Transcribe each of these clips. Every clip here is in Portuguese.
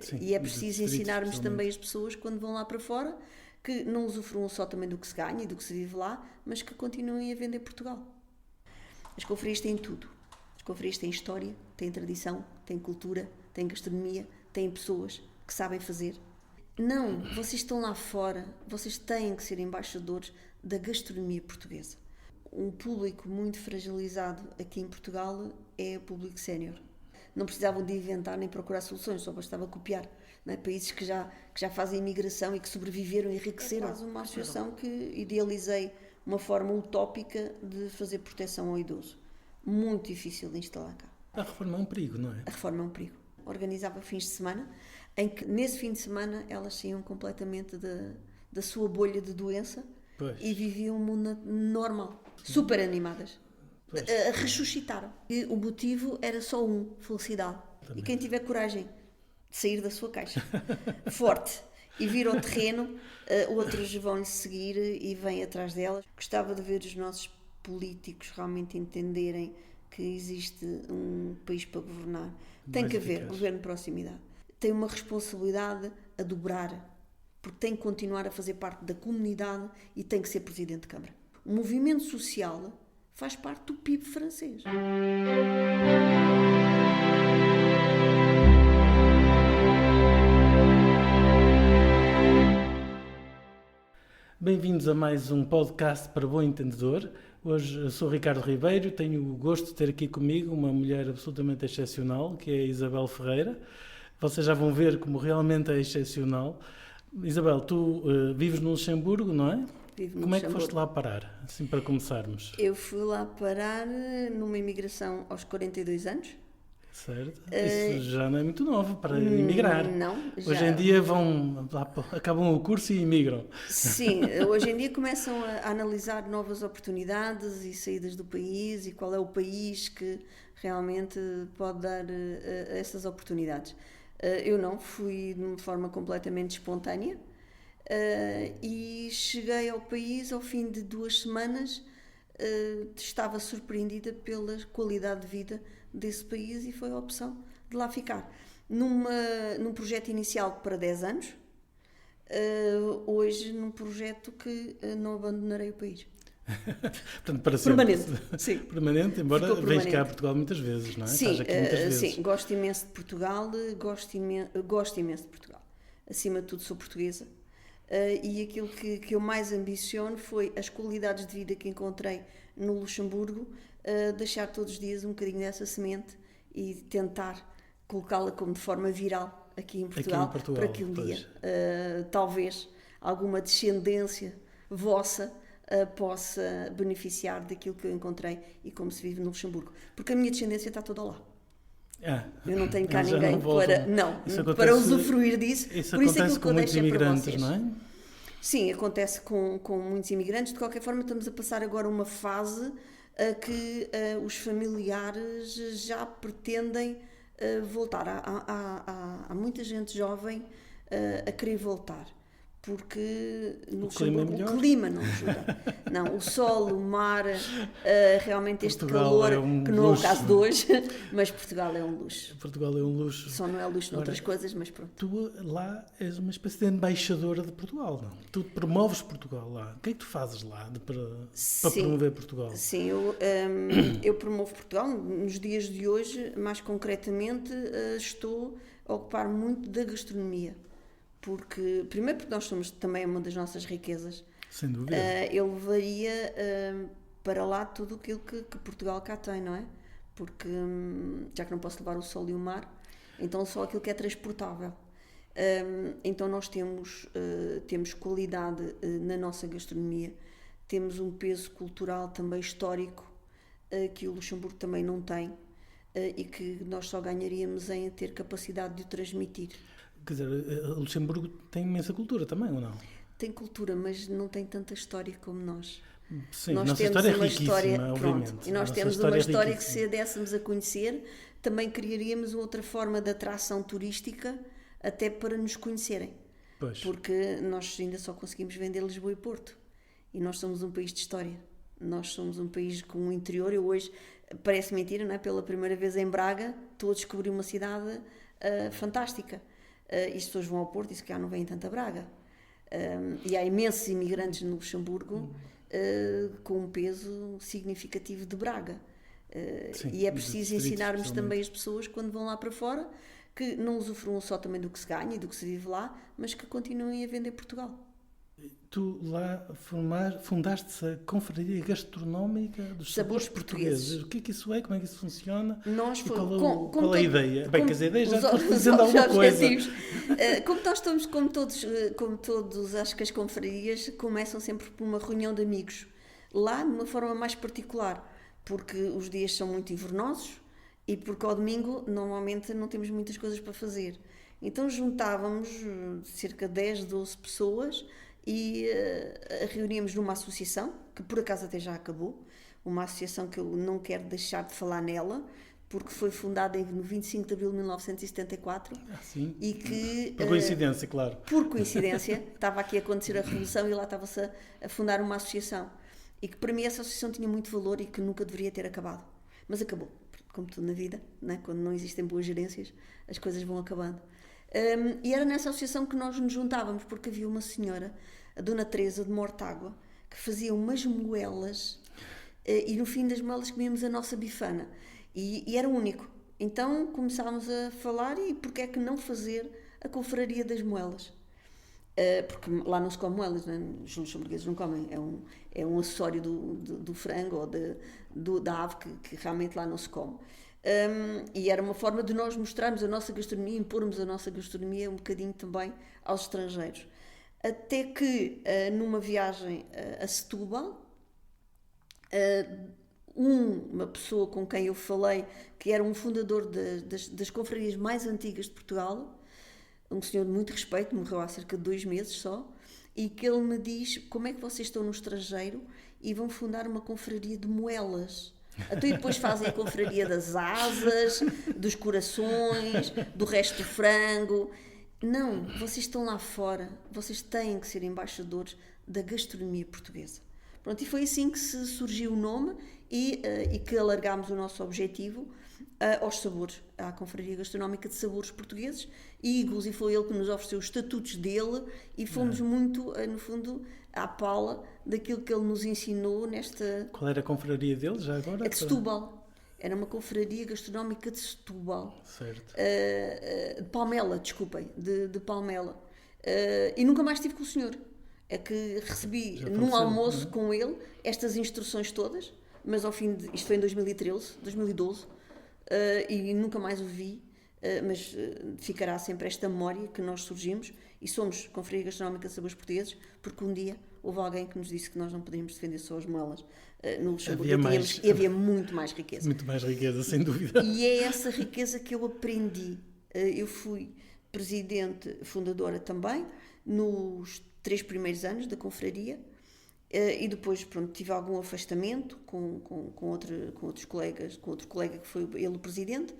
Sim, E é preciso distritos, ensinarmos especialmente. também as pessoas, quando vão lá para fora, que não usufruam só também do que se ganha e do que se vive lá, mas que continuem a vender Portugal. As confrarias têm tudo. As confrarias têm história, têm tradição, têm cultura, têm gastronomia, têm pessoas que sabem fazer. Não, vocês estão lá fora, vocês têm que ser embaixadores da gastronomia portuguesa. Um público muito fragilizado aqui em Portugal é o público sénior. Não precisavam de inventar nem procurar soluções, só bastava copiar. Não é? Países que já fazem imigração e que sobreviveram e enriqueceram. É quase uma associação que idealizei uma forma utópica de fazer proteção ao idoso. Muito difícil de instalar cá. A reforma é um perigo, não é? A reforma é um perigo. Organizava fins de semana, em que nesse fim de semana elas saíam completamente da sua bolha de doença. Pois. E viviam um mundo normal, super animadas. Pois. Ressuscitaram. E o motivo era só felicidade. Também. E quem tiver coragem de sair da sua caixa, forte, e vir ao terreno, outros vão-lhe seguir e vêm atrás delas. Gostava de ver os nossos políticos realmente entenderem que existe um país para governar. Tem Mais que haver eficaz. governo de proximidade. Tem uma responsabilidade a dobrar, porque tem que continuar a fazer parte da comunidade e tem que ser presidente de Câmara. O movimento social faz parte do PIB francês. Bem-vindos a mais um podcast para bom entendedor. Hoje eu sou Ricardo Ribeiro, tenho o gosto de ter aqui comigo uma mulher absolutamente excepcional, que é a Isabel Ferreira. Vocês já vão ver como realmente é excepcional. Isabel, tu vives no Luxemburgo, não é? Vivo no Como é que Luxemburgo. foste lá parar? Assim, para começarmos. Eu fui lá parar numa imigração aos 42 anos. Certo? Isso já não é muito novo para emigrar. Não, Hoje já. em dia vão lá, acabam o curso e imigram. Sim, hoje em dia começam a analisar novas oportunidades e saídas do país e qual é o país que realmente pode dar essas oportunidades. Eu não, fui de uma forma completamente espontânea e cheguei ao país ao fim de 2 semanas. Estava surpreendida pela qualidade de vida desse país e foi a opção de lá ficar. Num projeto inicial para 10 anos, hoje num projeto que não abandonarei o país. Portanto, para sempre. Permanente, sim. Permanente, embora Ficou venhas cá a permanente. Portugal muitas vezes, não é? Sim, Estás aqui muitas vezes. sim, gosto imenso de Portugal, gosto imenso de Portugal. Acima de tudo sou portuguesa. E aquilo que eu mais ambiciono foi as qualidades de vida que encontrei no Luxemburgo, deixar todos os dias um bocadinho dessa semente e tentar colocá-la como de forma viral aqui em Portugal, para que um dia, talvez, alguma descendência vossa possa beneficiar daquilo que eu encontrei e como se vive no Luxemburgo. Porque a minha descendência está toda lá. Eu não tenho cá eles já ninguém não voltam. para usufruir disso. Isso Por isso acontece aquilo que com eu muitos deixo é para imigrantes, vocês. não é? Sim, acontece com muitos imigrantes. De qualquer forma, estamos a passar agora uma fase a que os familiares já pretendem voltar. Há muita gente jovem a querer voltar. Porque no Luxemburgo o clima não ajuda. Não, o sol, o mar, realmente este Portugal calor, é um que não é o luxo. caso de hoje, mas Portugal é um luxo. Portugal é um luxo. Só não é luxo noutras Ora, coisas, mas pronto. Tu lá és uma espécie de embaixadora de Portugal, não? Tu promoves Portugal lá. O que é que tu fazes lá para Sim. promover Portugal? Sim, eu promovo Portugal. Nos dias de hoje, mais concretamente, estou a ocupar muito da gastronomia. Primeiro porque nós somos também uma das nossas riquezas. Sem dúvida. Eu levaria para lá tudo aquilo que Portugal cá tem, não é? Porque já que não posso levar o sol e o mar, então só aquilo que é transportável. Então nós temos qualidade na nossa gastronomia, temos um peso cultural também histórico que o Luxemburgo também não tem e que nós só ganharíamos em ter capacidade de o transmitir. Quer dizer, Luxemburgo tem imensa cultura também, ou não? Tem cultura, mas não tem tanta história como nós. Sim, Nós nossa temos história é uma riquíssima, história, obviamente. pronto, e nós Nossa temos uma é história que, riquíssima. se a dessemos a conhecer, também criaríamos outra forma de atração turística até para nos conhecerem. Pois. Porque nós ainda só conseguimos vender Lisboa e Porto. E nós somos um país de história. Nós somos um país com um interior. Eu hoje, parece mentira, não é? Pela primeira vez em Braga, estou a descobrir uma cidade fantástica. e as pessoas vão ao Porto e se calhar não vêm tanto a Braga. E há imensos imigrantes no Luxemburgo com um peso significativo de Braga. Sim, E é preciso ensinarmos especialmente. também as pessoas, quando vão lá para fora, que não usufruam só também do que se ganha e do que se vive lá, mas que continuem a vender Portugal. Tu lá fundaste a Confraria Gastronómica dos Sabores Sabores Portugueses. O que é que isso é? Como é que isso funciona? Nós E fomos, qual é a ideia? Bem, que as ideias já os estão dizendo alguma coisa. objetivos. Como nós estamos, como todos, acho que as confrarias começam sempre por uma reunião de amigos. Lá, de uma forma mais particular, porque os dias são muito invernosos e porque ao domingo, normalmente, não temos muitas coisas para fazer. Então juntávamos cerca de 10, 12 pessoas e reuníamos numa associação, que por acaso até já acabou, uma associação que eu não quero deixar de falar nela, porque foi fundada no 25 de abril de 1974 Sim. e que... Por coincidência, claro. Por coincidência, estava aqui a acontecer a Revolução e lá estava-se a fundar uma associação. E que para mim essa associação tinha muito valor e que nunca deveria ter acabado. Mas acabou, como tudo na vida, né? Quando não existem boas gerências, as coisas vão acabando. E era nessa associação que nós nos juntávamos, porque havia uma senhora, a Dona Teresa de Mortágua, que fazia umas moelas e no fim das moelas comíamos a nossa bifana. E era único. Então começámos a falar e porque é que não fazer a confraria das moelas? Porque lá não se come moelas, né? Os luxemburgueses não comem, é um acessório do frango ou da ave que realmente lá não se come. E era uma forma de nós mostrarmos a nossa gastronomia, impormos a nossa gastronomia um bocadinho também aos estrangeiros. Até que numa viagem a Setúbal, uma pessoa com quem eu falei, que era um fundador das confrarias mais antigas de Portugal, um senhor de muito respeito, morreu há cerca de 2 meses só, e que ele me diz: como é que vocês estão no estrangeiro e vão fundar uma confraria de moelas? Então, e depois fazem a confraria das asas, dos corações, do resto do frango. Não, vocês estão lá fora, vocês têm que ser embaixadores da gastronomia portuguesa. Pronto, e foi assim que se surgiu o nome e que alargámos o nosso objetivo aos sabores, à Confraria Gastronómica de Sabores Portugueses, e inclusive foi ele que nos ofereceu os estatutos dele e fomos muito, no fundo, à pala daquilo que ele nos ensinou nesta... Qual era a confraria dele já agora? É de Setúbal. Era uma confraria gastronómica de Setúbal. Certo. De Palmela, desculpem, de Palmela. E nunca mais estive com o senhor. É que recebi num almoço com ele estas instruções todas, mas ao fim isto foi em 2012, e nunca mais o vi, mas ficará sempre esta memória que nós surgimos e somos Confraria Gastronómica de Sabores Portugueses, porque um dia houve alguém que nos disse que nós não podíamos defender só as moelas no Luxemburgo, e havia muito mais riqueza. Muito mais riqueza, sem dúvida. E é essa riqueza que eu aprendi. Eu fui presidente, fundadora também, nos 3 primeiros anos da confraria, e depois, pronto, tive algum afastamento com outros colegas, com outro colega que foi ele o presidente,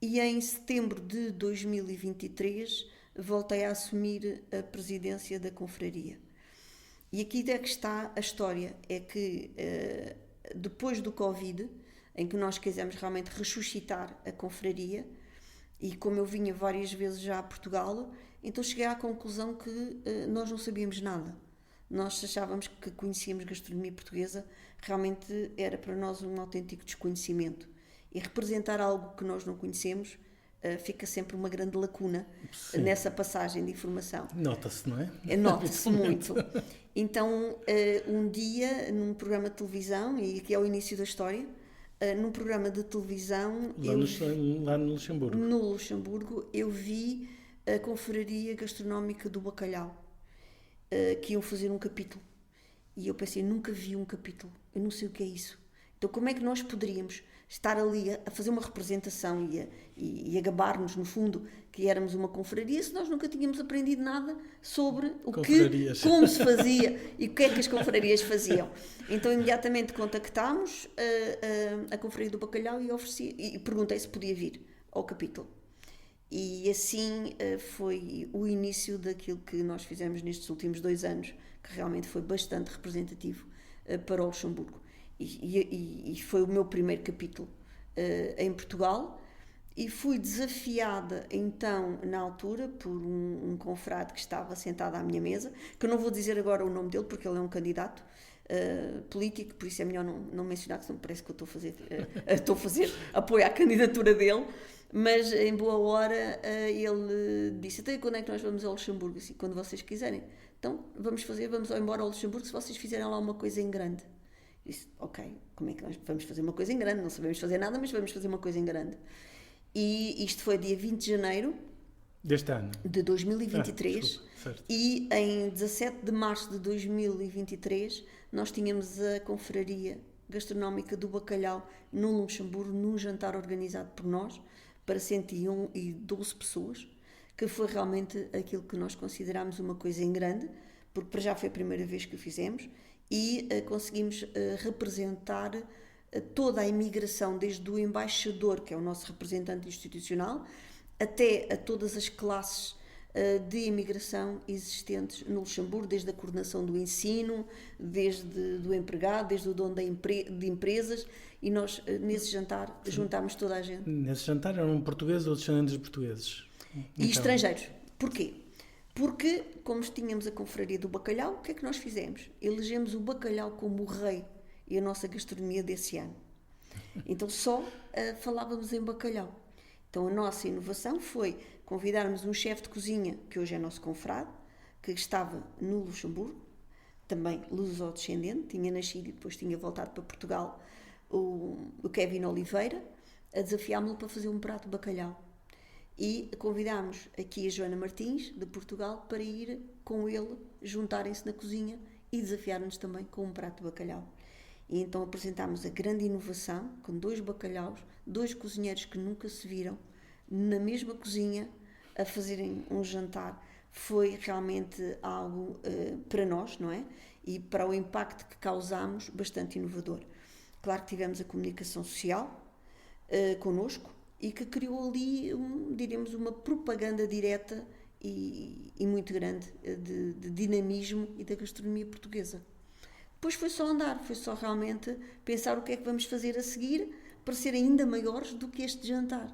e em setembro de 2023 voltei a assumir a presidência da confraria. E aqui é que está a história, é que depois do Covid, em que nós quisemos realmente ressuscitar a confraria, e como eu vinha várias vezes já a Portugal, então cheguei à conclusão que nós não sabíamos nada. Nós achávamos que conhecíamos gastronomia portuguesa, realmente era para nós um autêntico desconhecimento. E representar algo que nós não conhecemos fica sempre uma grande lacuna. Sim. Nessa passagem de informação. Nota-se, não é? Nota-se muito. Então, um dia, num programa de televisão, e aqui é o início da história, num programa de televisão... Lá no Luxemburgo. No Luxemburgo, eu vi a Confraria Gastronómica do Bacalhau, que iam fazer um capítulo. E eu pensei, nunca vi um capítulo, eu não sei o que é isso. Então como é que nós poderíamos estar ali a fazer uma representação e a gabar-nos, no fundo, que éramos uma confraria, se nós nunca tínhamos aprendido nada sobre como se fazia e o que é que as confrarias faziam. Então imediatamente contactámos a Confraria do Bacalhau e perguntei se podia vir ao capítulo. E assim foi o início daquilo que nós fizemos nestes últimos 2 anos, que realmente foi bastante representativo para o Luxemburgo. E foi o meu primeiro capítulo em Portugal, E fui desafiada, então, na altura, por um confrade que estava sentado à minha mesa, que eu não vou dizer agora o nome dele, porque ele é um candidato político, por isso é melhor não mencionar, que senão parece que eu estou a fazer apoio à candidatura dele. Mas, em boa hora, ele disse: até quando é que nós vamos ao Luxemburgo? Assim, quando vocês quiserem. Então, vamos embora ao Luxemburgo se vocês fizerem lá uma coisa em grande. Eu disse: ok, como é que nós vamos fazer uma coisa em grande? Não sabemos fazer nada, mas vamos fazer uma coisa em grande. E isto foi dia 20 de janeiro deste ano de 2023. Desculpa, e em 17 de março de 2023 nós tínhamos a confraria gastronómica do bacalhau no Luxemburgo, num jantar organizado por nós para 112 pessoas, que foi realmente aquilo que nós considerámos uma coisa em grande, porque para já foi a primeira vez que o fizemos, e conseguimos representar toda a imigração, desde o embaixador, que é o nosso representante institucional, até a todas as classes de imigração existentes no Luxemburgo, desde a coordenação do ensino, desde do empregado, desde o dono de empresas, e nós, nesse jantar, juntámos toda a gente. Nesse jantar eram portugueses ou descendentes de portugueses? E estrangeiros. Porquê? Porque, como tínhamos a confraria do bacalhau, o que é que nós fizemos? Elegemos o bacalhau como o rei e a nossa gastronomia desse ano. Então só falávamos em bacalhau. Então a nossa inovação foi convidarmos um chefe de cozinha, que hoje é nosso confrade, que estava no Luxemburgo, também luso-descendente, tinha nascido e depois tinha voltado para Portugal, o Kevin Oliveira, a desafiámo-lo para fazer um prato de bacalhau. E convidámos aqui a Joana Martins, de Portugal, para ir com ele, juntarem-se na cozinha e desafiar-nos também com um prato de bacalhau. E então apresentámos a grande inovação, com 2 bacalhaus, 2 cozinheiros que nunca se viram, na mesma cozinha, a fazerem um jantar. Foi realmente algo para nós, não é? E para o impacto que causámos, bastante inovador. Claro que tivemos a comunicação social connosco e que criou ali, diríamos, uma propaganda direta e muito grande de dinamismo e da gastronomia portuguesa. Depois foi só andar, foi só realmente pensar o que é que vamos fazer a seguir para ser ainda maiores do que este jantar.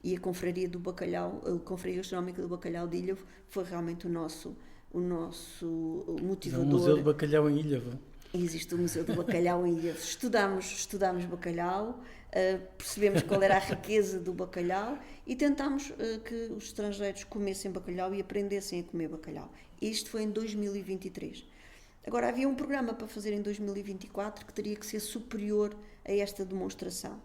E a confraria do bacalhau, a confraria gastronómica do bacalhau de Ilhavo, foi realmente o nosso motivador. O Museu do Bacalhau em Ilhavo. Existe o Museu do Bacalhau em Ilhavo. Estudámos bacalhau, percebemos qual era a riqueza do bacalhau e tentámos que os estrangeiros comessem bacalhau e aprendessem a comer bacalhau. Isto foi em 2023. Agora, havia um programa para fazer em 2024 que teria que ser superior a esta demonstração.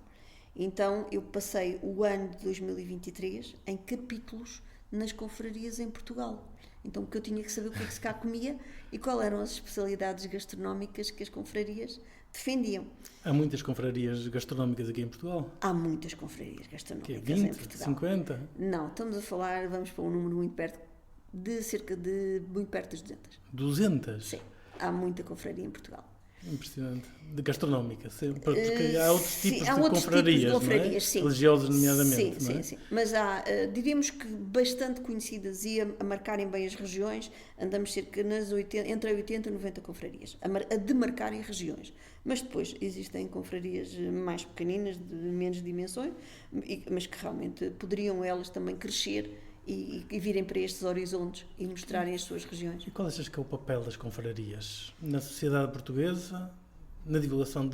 Então, eu passei o ano de 2023 em capítulos nas confrarias em Portugal. Então, porque eu tinha que saber o que é que se cá comia e quais eram as especialidades gastronómicas que as confrarias defendiam. Há muitas confrarias gastronómicas aqui em Portugal? Há muitas confrarias gastronómicas que é 20, em Portugal. 50? Não, estamos a falar, vamos para um número muito perto das 200. 200? Sim, há muita confraria em Portugal. Impressionante. De gastronómica, porque há outros tipos há de outros confrarias, tipos de confrarias, não é? sim. Religiosas, nomeadamente, Sim, não é? sim. Mas há, diríamos que bastante conhecidas e a marcarem bem as regiões, andamos cerca entre 80 e 90 confrarias, a demarcarem regiões. Mas depois existem confrarias mais pequeninas, de menos dimensões, mas que realmente poderiam elas também crescer e virem para estes horizontes e mostrarem as suas regiões. E qual achas que é o papel das confrarias na sociedade portuguesa, na divulgação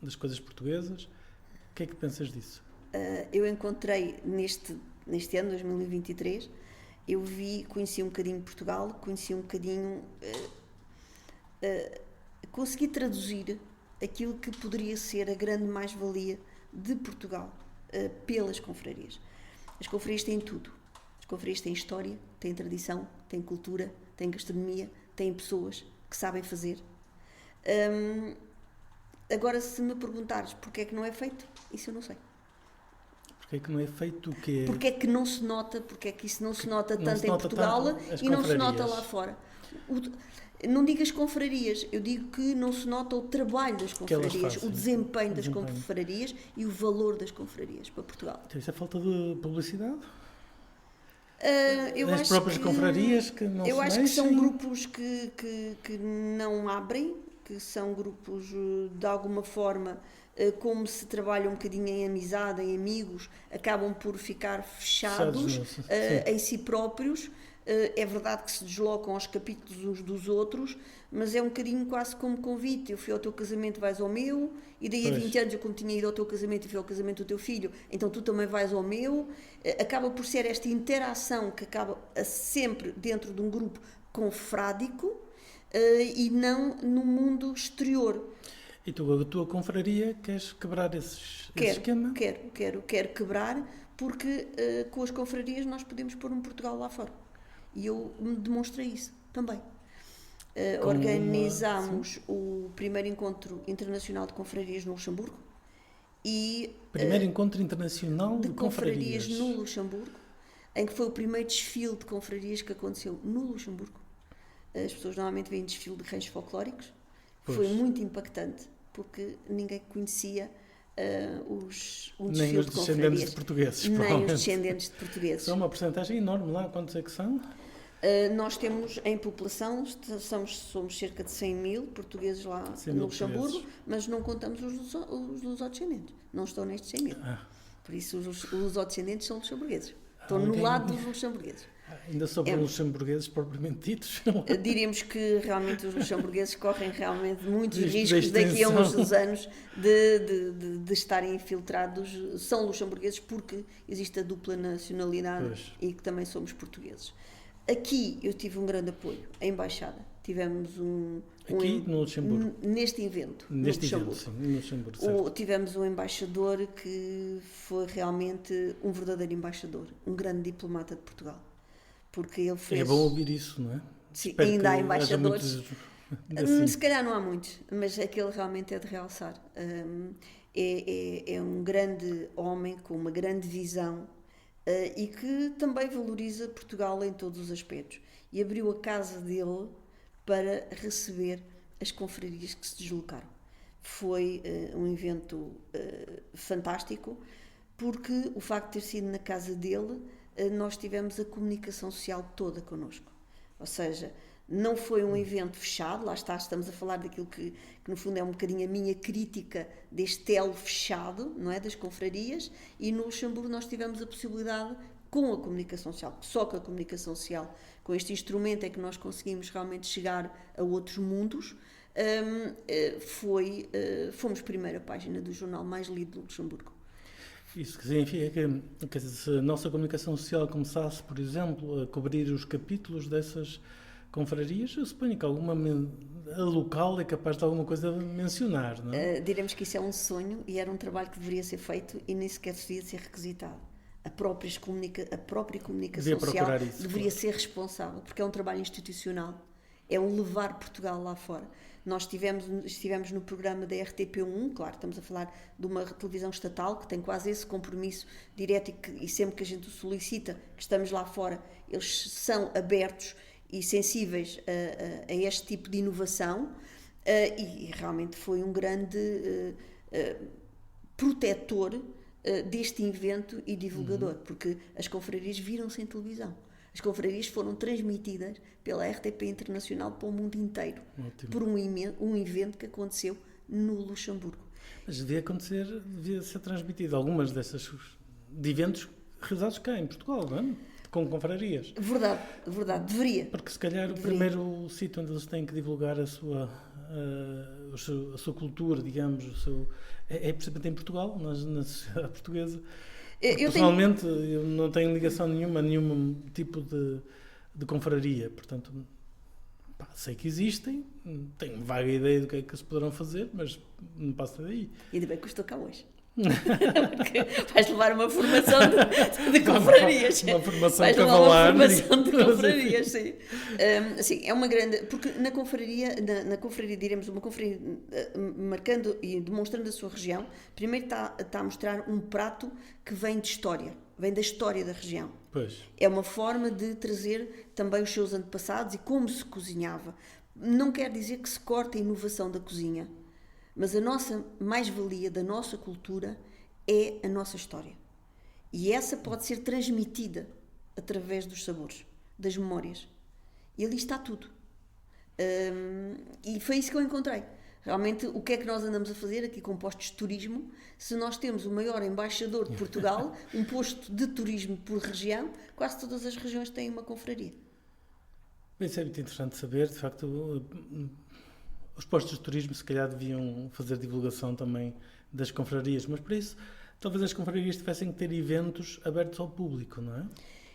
das coisas portuguesas? O que é que pensas disso? Eu encontrei neste ano, 2023, conheci um bocadinho Portugal, conheci um bocadinho, consegui traduzir aquilo que poderia ser a grande mais-valia de Portugal pelas confrarias. As confrarias têm tudo. As confrarias têm história, têm tradição, têm cultura, têm gastronomia, têm pessoas que sabem fazer. Agora, se me perguntares porque é que não é feito, isso eu não sei. Porque é que não é feito o quê? Porque é que não se nota, porque é que isso não se nota tanto em Portugal e não se nota lá fora. Não digo as confrarias, eu digo que não se nota o trabalho das confrarias, o desempenho das confrarias e o valor das confrarias para Portugal. Então isso é falta de publicidade? Eu As acho próprias que, confrarias que não se eu acho mexem? que são grupos que não abrem, que são grupos de alguma forma como se trabalha um bocadinho em amizade, em amigos, acabam por ficar fechados em si próprios. É verdade que se deslocam aos capítulos uns dos outros, mas é um bocadinho quase como convite. Eu fui ao teu casamento, vais ao meu, e daí a 20 anos eu, como tinha ido ao teu casamento e fui ao casamento do teu filho, então tu também vais ao meu. Acaba por ser esta interação que acaba sempre dentro de um grupo confrádico e não no mundo exterior. E tu, a tua confraria, queres quebrar esse esquema? Quero quebrar, porque com as confrarias nós podemos pôr um Portugal lá fora. E eu me demonstrei isso também. Organizámos o primeiro encontro internacional de confrarias no Luxemburgo. Primeiro encontro internacional de confrarias no Luxemburgo, em que foi o primeiro desfile de confrarias que aconteceu no Luxemburgo. As pessoas normalmente veem desfile de reis folclóricos. Pois. Foi muito impactante, porque ninguém conhecia o desfile de confrarias. Nem os descendentes de portugueses. Nem os descendentes de portugueses. São uma porcentagem enorme lá. Quantos é que são? Nós temos, em população, somos cerca de 100 mil portugueses lá no Luxemburgo, mas não contamos os lusodescendentes. Não estão nestes 100 mil. Por isso, os lusodescendentes são luxemburgueses. Estão no lado dos luxemburgueses. Ainda sobre os luxemburgueses propriamente ditos? Diríamos que realmente os luxemburgueses correm realmente muitos riscos daqui a uns anos de estarem infiltrados. São luxemburgueses porque existe a dupla nacionalidade e que também somos portugueses. Aqui eu tive um grande apoio, a Embaixada. Tivemos Aqui no Luxemburgo? Neste evento, no Luxemburgo. Tivemos um embaixador que foi realmente um verdadeiro embaixador, um grande diplomata de Portugal. Porque ele fez... É bom ouvir isso, não é? Sim, ainda há embaixadores. Se calhar não há muitos, mas aquele realmente é de realçar. É um grande homem com uma grande visão e que também valoriza Portugal em todos os aspectos. E abriu a casa dele para receber as confrarias que se deslocaram. Foi um evento fantástico, porque o facto de ter sido na casa dele, nós tivemos a comunicação social toda connosco. Ou seja, não foi um evento fechado, lá está, estamos a falar daquilo que no fundo é um bocadinho a minha crítica deste elo fechado, não é, das confrarias, e no Luxemburgo nós tivemos a possibilidade, com a comunicação social, só com a comunicação social, com este instrumento é que nós conseguimos realmente chegar a outros mundos. Fomos primeira página do jornal mais lido do Luxemburgo. Isso significa que se a nossa comunicação social começasse, por exemplo, a cobrir os capítulos dessas confrarias, eu suponho que a local é capaz de alguma coisa mencionar, não é? Diremos que isso é um sonho e era um trabalho que deveria ser feito e nem sequer devia ser requisitado. A própria comunicação social deveria ser responsável, porque é um trabalho institucional, é um levar Portugal lá fora. Nós estivemos no programa da RTP1, claro, estamos a falar de uma televisão estatal que tem quase esse compromisso direto e sempre que a gente o solicita, que estamos lá fora, eles são abertos e sensíveis a este tipo de inovação e realmente foi um grande protetor deste evento e divulgador, porque as confrarias viram-se em televisão. As confrarias foram transmitidas pela RTP Internacional para o mundo inteiro. Ótimo. Por um evento que aconteceu no Luxemburgo. Mas devia ser transmitido algumas dessas de eventos realizados cá em Portugal, não é? Com confrarias. Verdade, deveria. Porque se calhar o primeiro sítio onde eles têm que divulgar a sua cultura, digamos, é precisamente em Portugal, na sociedade portuguesa. Personalmente, eu não tenho ligação nenhuma a nenhum tipo de confraria, portanto, sei que existem, tenho vaga ideia do que é que se poderão fazer, mas não passa daí. E ainda bem que eu estou cá hoje. Porque vais levar uma formação de confrarias. Uma formação vais levar cavalar. Uma formação de confrarias, sim. Sim, é uma grande... Porque na confraria, diremos, uma confraria marcando e demonstrando a sua região, primeiro está a mostrar um prato que vem de história, vem da história da região. Pois. É uma forma de trazer também os seus antepassados e como se cozinhava. Não quer dizer que se corta a inovação da cozinha, mas a nossa mais-valia da nossa cultura é a nossa história. E essa pode ser transmitida através dos sabores, das memórias. E ali está tudo. E foi isso que eu encontrei. Realmente, o que é que nós andamos a fazer aqui com postos de turismo, se nós temos o maior embaixador de Portugal, um posto de turismo por região, quase todas as regiões têm uma confraria. Isso é muito interessante saber, de facto, os postos de turismo se calhar deviam fazer divulgação também das confrarias, mas para isso talvez as confrarias tivessem que ter eventos abertos ao público, não é?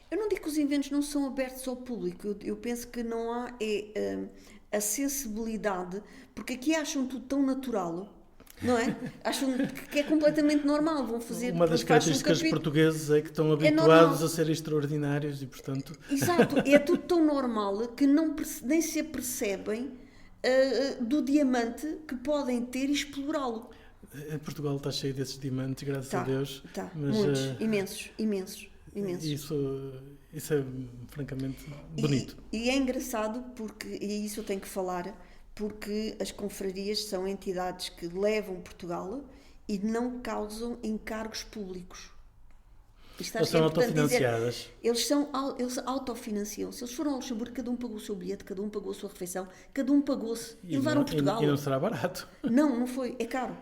Eu não digo que os eventos não são abertos ao público, eu penso que não há a sensibilidade, porque aqui acham tudo tão natural, não é? Acham que é completamente normal, vão fazer... Uma das características dos portugueses é que estão habituados a ser extraordinários e, portanto... Exato, é tudo tão normal que nem se apercebem do diamante que podem ter e explorá-lo. Portugal está cheio desses diamantes, graças a Deus. Tá, mas, muitos, imensos. Isso é francamente bonito. E é engraçado, e isso eu tenho que falar, porque as confrarias são entidades que levam Portugal e não causam encargos públicos. Eles são autofinanciadas. Eles autofinanciam. Se eles foram ao Luxemburgo, cada um pagou o seu bilhete, cada um pagou a sua refeição, cada um pagou-se. E levaram Portugal. E não será barato. Não foi. É caro.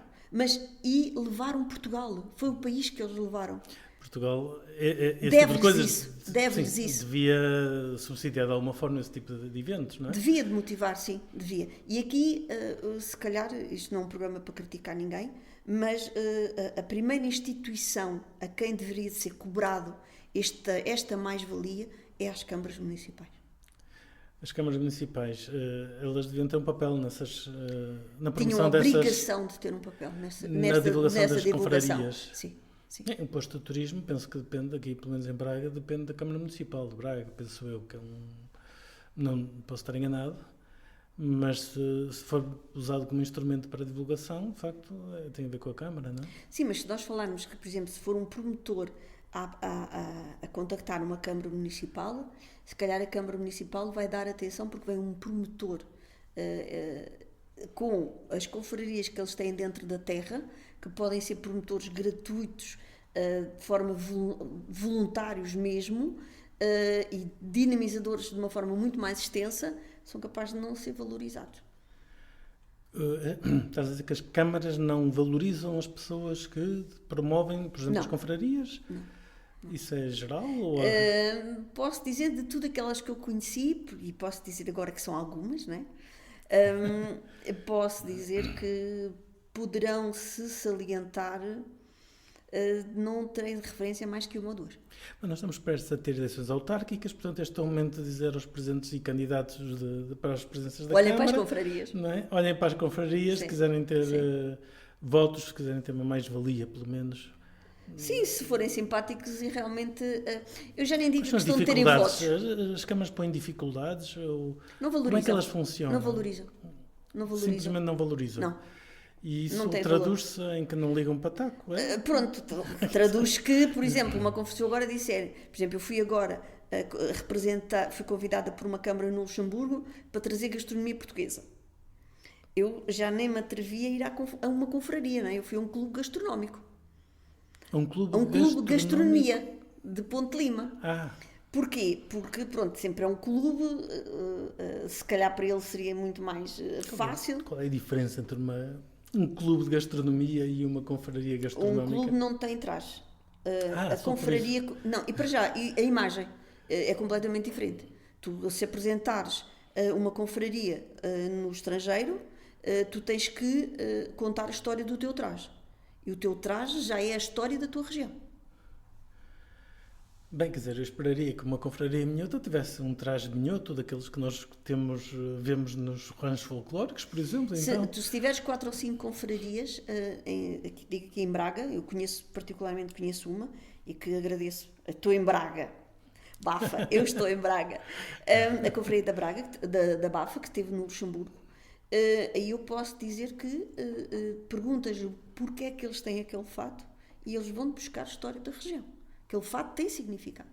E levaram Portugal. Foi o país que eles levaram. Portugal, esse tipo de coisas, deve-lhes isso. Devia subsidiar de alguma forma esse tipo de eventos, não é? Devia de motivar, sim, devia. E aqui, se calhar, isto não é um programa para criticar ninguém, mas a primeira instituição a quem deveria de ser cobrado esta mais-valia é às câmaras municipais. As câmaras municipais, elas deviam ter um papel na promoção Tinham a dessas... obrigação de ter um papel na divulgação das confrarias. Sim. Sim. O imposto de turismo, penso que depende, aqui pelo menos em Braga, depende da Câmara Municipal de Braga, penso eu, que é não posso estar enganado, mas se for usado como instrumento para divulgação, de facto, tem a ver com a Câmara, não é? Sim, mas se nós falarmos que, por exemplo, se for um promotor a contactar uma Câmara Municipal, se calhar a Câmara Municipal vai dar atenção porque vem um promotor com as confrarias que eles têm dentro da terra, que podem ser promotores gratuitos, de forma voluntários mesmo, e dinamizadores de uma forma muito mais extensa, são capazes de não ser valorizados. Estás a dizer que as câmaras não valorizam as pessoas que promovem, por exemplo, as confrarias? Não. Isso é geral? Ou... Posso dizer de tudo aquelas que eu conheci, e posso dizer agora que são algumas, não é? Posso dizer que poderão se salientar, não terem de referência mais que uma ou duas. Mas nós estamos prestes a ter eleições autárquicas, portanto este aumento de dizer aos presentes e candidatos para as presenças da Olhem Câmara... para as confrarias. Não é? Olhem para as confrarias, Sim. se quiserem ter votos, se quiserem ter uma mais-valia, pelo menos. Sim, se forem simpáticos e realmente... eu já nem digo Quais são questão de terem votos. As câmaras põem dificuldades? Ou Não valorizam. Como é que elas funcionam? Não valorizam. Simplesmente não valorizam? Não. E isso traduz-se em que não ligam pataco? Pronto, traduz que, por exemplo, uma confissão agora disser, por exemplo, eu fui agora fui convidada por uma Câmara no Luxemburgo para trazer gastronomia portuguesa. Eu já nem me atrevia a ir a uma confraria, não é? Eu fui a um clube gastronómico. Um clube de gastronomia de Ponte Lima. Porquê? Porque, pronto, sempre é um clube, se calhar para ele seria muito mais fácil. Qual é a diferença entre um clube de gastronomia e uma confraria gastronómica? Um clube não tem traje. A confraria... Não, e para já, a imagem é completamente diferente. Tu, se apresentares uma confraria no estrangeiro, tu tens que contar a história do teu traje. E o teu traje já é a história da tua região. Bem, quer dizer, eu esperaria que uma confraria minhota tivesse um traje minhoto, daqueles que nós vemos nos ranchos folclóricos, por exemplo. Então... Se tiveres 4 ou 5 confrarias, aqui em Braga, eu particularmente conheço uma, e que agradeço, estou em Braga, Bafa, eu estou em Braga, a confraria da Braga, da Bafa, que esteve no Luxemburgo, aí eu posso dizer que perguntas-lhe porque é que eles têm aquele fato, e eles vão buscar a história da região. Aquele fato tem significado.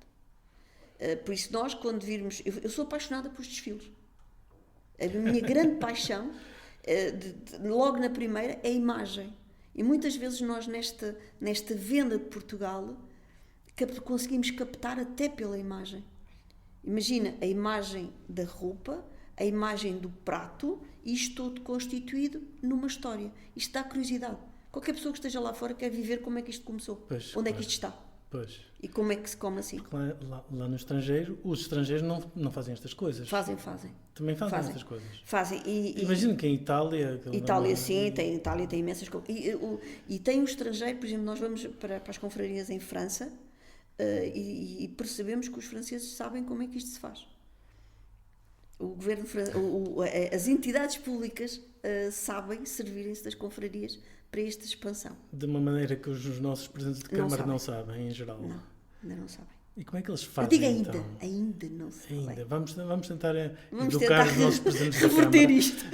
Por isso nós, quando virmos... Eu sou apaixonada por desfiles. A minha grande paixão, logo na primeira, é a imagem. E muitas vezes nós, nesta venda de Portugal, conseguimos captar até pela imagem. Imagina a imagem da roupa, a imagem do prato e isto todo constituído numa história. Isto dá curiosidade. Qualquer pessoa que esteja lá fora quer viver como é que isto começou. Pois, onde é que isto está. Pois. E como é que se come assim. Porque lá no estrangeiro, os estrangeiros não fazem estas coisas. Fazem. Também fazem estas coisas. Fazem. Imagino que em Itália... Itália sim, Itália tem imensas coisas. E tem o estrangeiro, por exemplo, nós vamos para as confrarias em França e percebemos que os franceses sabem como é que isto se faz. O governo, as entidades públicas sabem servirem-se das confrarias para esta expansão. De uma maneira que os nossos presidentes de Câmara não sabem, em geral. Não, ainda não sabem. E como é que eles fazem? Eu digo ainda, então? ainda não sabem. Ainda. Vamos tentar educar os nossos presidentes da Câmara. Reverter isto.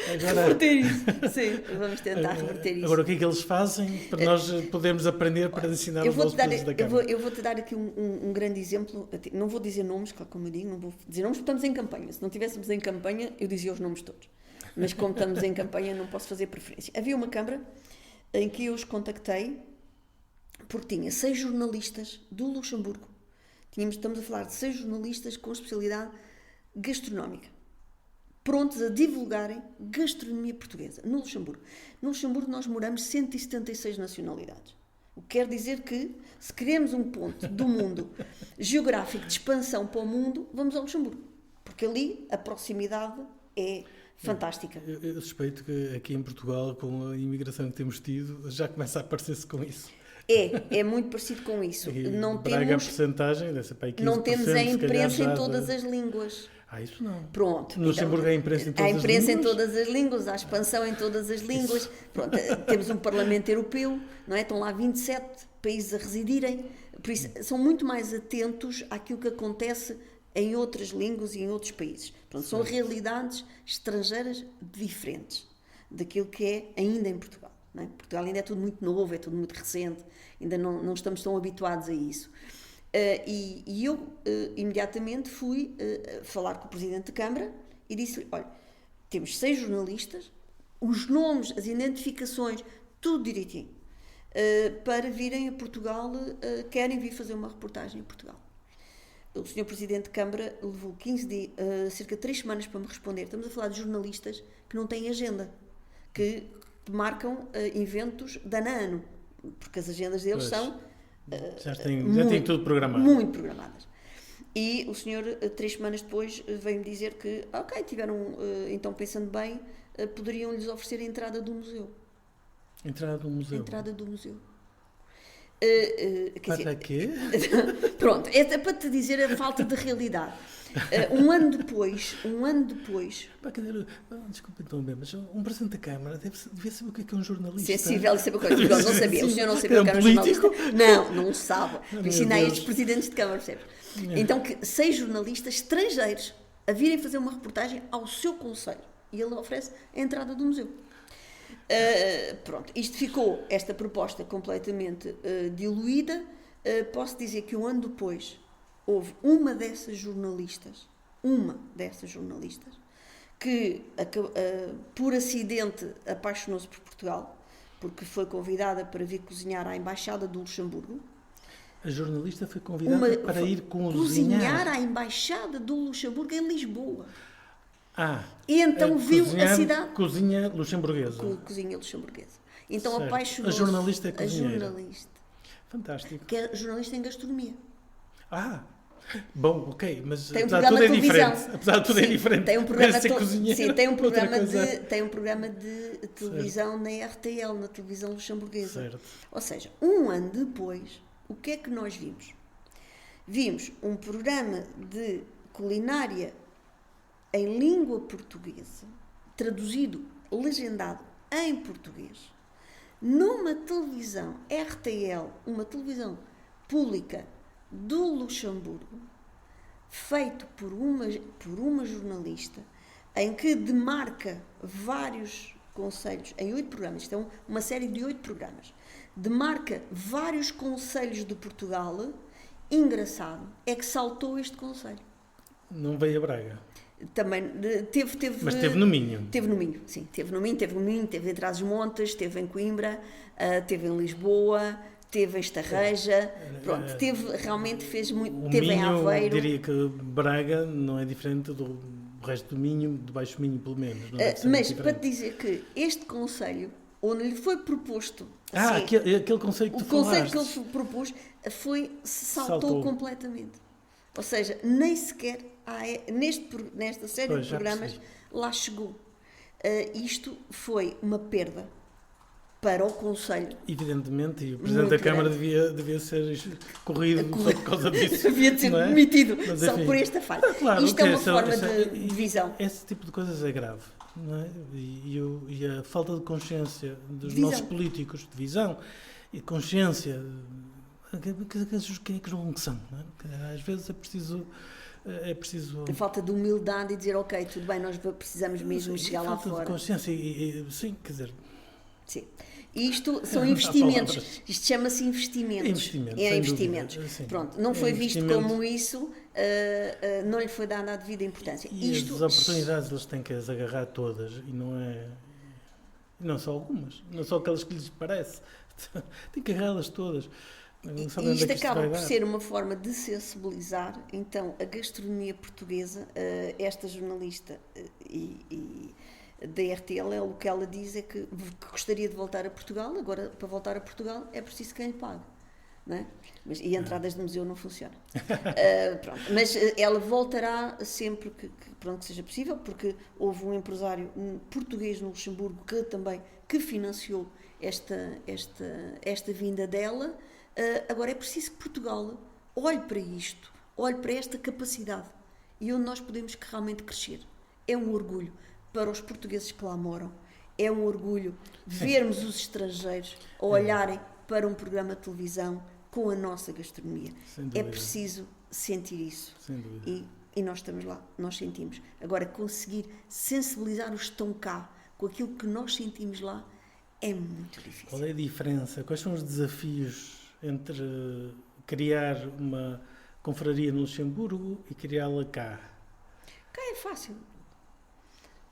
Sim, vamos tentar reverter isto. Agora, o que é que eles fazem para nós podermos aprender para ensinar os nossos presidentes da Câmara? Eu vou-te dar aqui um grande exemplo. Não vou dizer nomes, claro, como eu digo, não vou dizer nomes porque estamos em campanha. Se não estivéssemos em campanha, eu dizia os nomes todos. Mas como estamos em campanha, não posso fazer preferência. Havia uma Câmara em que eu os contactei porque tinha 6 jornalistas do Luxemburgo. Estamos a falar de 6 jornalistas com especialidade gastronómica, prontos a divulgarem gastronomia portuguesa no Luxemburgo. No Luxemburgo nós moramos 176 nacionalidades. O que quer dizer que, se queremos um ponto do mundo geográfico de expansão para o mundo, vamos ao Luxemburgo. Porque ali a proximidade é fantástica. Eu suspeito que aqui em Portugal, com a imigração que temos tido, já começa a aparecer-se com isso. É muito parecido com isso. Não temos a percentagem, dessa para 15%, não temos a imprensa em todas as línguas. Isso não. Pronto. No Luxemburgo há imprensa em todas as línguas? Há imprensa em todas as línguas, há expansão em todas as línguas. Pronto, temos um Parlamento Europeu, não é? Estão lá 27 países a residirem. Por isso, são muito mais atentos àquilo que acontece em outras línguas e em outros países. Pronto, são realidades estrangeiras diferentes daquilo que é ainda em Portugal. Não é? Portugal ainda é tudo muito novo, é tudo muito recente, ainda não estamos tão habituados a isso. E eu imediatamente fui falar com o Presidente da Câmara e disse-lhe, olha, temos 6 jornalistas, os nomes, as identificações, tudo direitinho, para virem a Portugal, querem vir fazer uma reportagem em Portugal. O Sr. Presidente de Câmara levou 15 dias, cerca de 3 semanas para me responder. Estamos a falar de jornalistas que não têm agenda, que marcam eventos de ano a ano, porque as agendas deles são já têm tudo programado. Muito programadas. E o senhor, 3 semanas depois, veio-me dizer que, tiveram, então pensando bem, poderiam-lhes oferecer a entrada do museu. Entrada do museu? Entrada do museu. Para quê? Pronto, é para te dizer a falta de realidade. Um ano depois... Desculpa então bem, mas um Presidente da Câmara devia saber o que é um jornalista. Sensível e saber coisas. Não sabia, o senhor não sabia o que era um jornalista. Não sabe. Ensina a estes Presidentes de Câmara, percebes? Então, 6 jornalistas estrangeiros a virem fazer uma reportagem ao seu concelho. E ele oferece a entrada do museu. Pronto, isto ficou, esta proposta completamente diluída. Posso dizer que um ano depois houve uma dessas jornalistas que por acidente apaixonou-se por Portugal, porque foi convidada para vir cozinhar à Embaixada do Luxemburgo. A jornalista foi convidada para ir cozinhar à Embaixada do Luxemburgo em Lisboa. E então viu a cidade... Cozinha luxemburguesa. Cozinha luxemburguesa. Então certo. Apaixonou-se. A jornalista é cozinheira. A jornalista. Fantástico. Que é jornalista em gastronomia. Bom, ok, mas tem um apesar de tudo é diferente. Apesar de tudo é diferente. Tem um programa, tem um programa de televisão certo. Na RTL, na televisão luxemburguesa. Certo. Ou seja, um ano depois, o que é que nós vimos? Vimos um programa de culinária em língua portuguesa, traduzido, legendado em português, numa televisão RTL, uma televisão pública do Luxemburgo, feito por uma jornalista, em que demarca vários concelhos, em 8 programas, isto é uma série de 8 programas, demarca vários concelhos de Portugal. Engraçado é que saltou este concelho. Não veio a Braga. Também teve... Mas esteve no Minho. Teve no Minho, sim. Teve no Minho, teve em Trás-os-Montes, teve em Coimbra, teve em Lisboa, teve em Estarreja, pronto, realmente fez muito, O teve em Minho, Aveiro. diria que Braga não é diferente do resto do Minho, do Baixo Minho pelo menos. Não deve ser Mas muito para diferente. te dizer que este conselho, onde lhe foi proposto... aquele conceito que tu o conceito falaste. que ele propôs saltou Saltou. completamente. Ou seja, nem sequer nesta série Pois, de já programas percebi. lá chegou. Isto foi uma perda para o Conselho. Evidentemente, e o Presidente Muito da Câmara grande. devia ser corrido só por causa disso. Devia de ser não é? demitido Mas, só enfim. por esta falha. Claro, Isto é uma forma de e divisão. Esse tipo de coisas é grave. Não é? E a falta de consciência dos Divisão. nossos políticos, de visão e consciência, quem é que julgam que são? Não é? Às vezes é preciso. A falta de humildade e dizer, ok, tudo bem, nós precisamos mesmo chegar lá falta fora. de consciência sim, quer dizer. Sim. Isto são Não há investimentos. palavras. Isto chama-se investimentos. Sem investimentos. dúvida, sim. Pronto, não foi visto investimento. como isso, não lhe foi dada a devida importância. E as oportunidades eles têm que as agarrar todas e não só algumas, não só aquelas que lhes parece. Tem que agarrá-las todas. Não sabem onde E isto é que isto acaba vai por dar. ser uma forma de sensibilizar, então, a gastronomia portuguesa. Esta jornalista da RTL, o que ela diz é que gostaria de voltar a Portugal. Agora, para voltar a Portugal, é preciso quem lhe pague. Não é? E entradas de museu não funcionam. Pronto. Mas ela voltará sempre que seja possível, porque houve um empresário português no Luxemburgo que financiou esta vinda dela. Agora é preciso que Portugal olhe para isto, olhe para esta capacidade e onde nós podemos realmente crescer. É um orgulho para os portugueses que lá moram, é um orgulho vermos os estrangeiros a olharem para um programa de televisão com a nossa gastronomia. É preciso sentir isso. Sem dúvida. E nós estamos lá, nós sentimos. Agora, conseguir sensibilizar os que estão cá com aquilo que nós sentimos lá é muito difícil. Qual é a diferença? Quais são os desafios entre criar uma confraria no Luxemburgo e criá-la cá? Cá é fácil.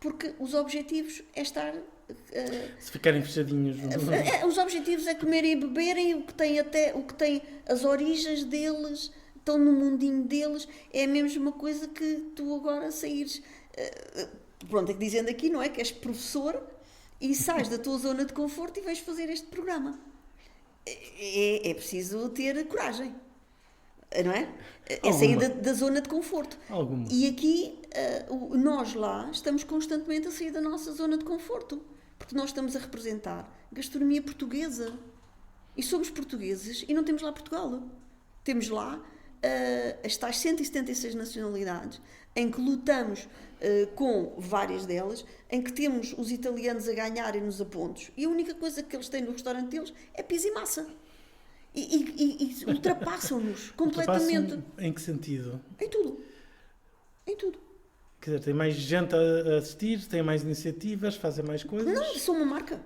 Porque os objetivos é estar... Se ficarem fechadinhos... Os objetivos é comerem e beberem, o que tem as origens deles, estão no mundinho deles. É a mesma coisa que tu agora saíres... Pronto, é que dizendo aqui, não é? Que és professor e sais da tua zona de conforto e vais fazer este programa. É preciso ter coragem, não é? É sair da zona de conforto. Alguma. E aqui, nós lá, estamos constantemente a sair da nossa zona de conforto, porque nós estamos a representar gastronomia portuguesa. E somos portugueses e não temos lá Portugal. Temos lá as tais 176 nacionalidades, em que lutamos com várias delas, em que temos os italianos a ganharem-nos a pontos, e a única coisa que eles têm no restaurante deles é pizza e massa. E ultrapassam-nos completamente. Em que sentido? Em tudo. Em tudo. Quer dizer, tem mais gente a assistir, tem mais iniciativas, fazem mais coisas? Não, são uma marca.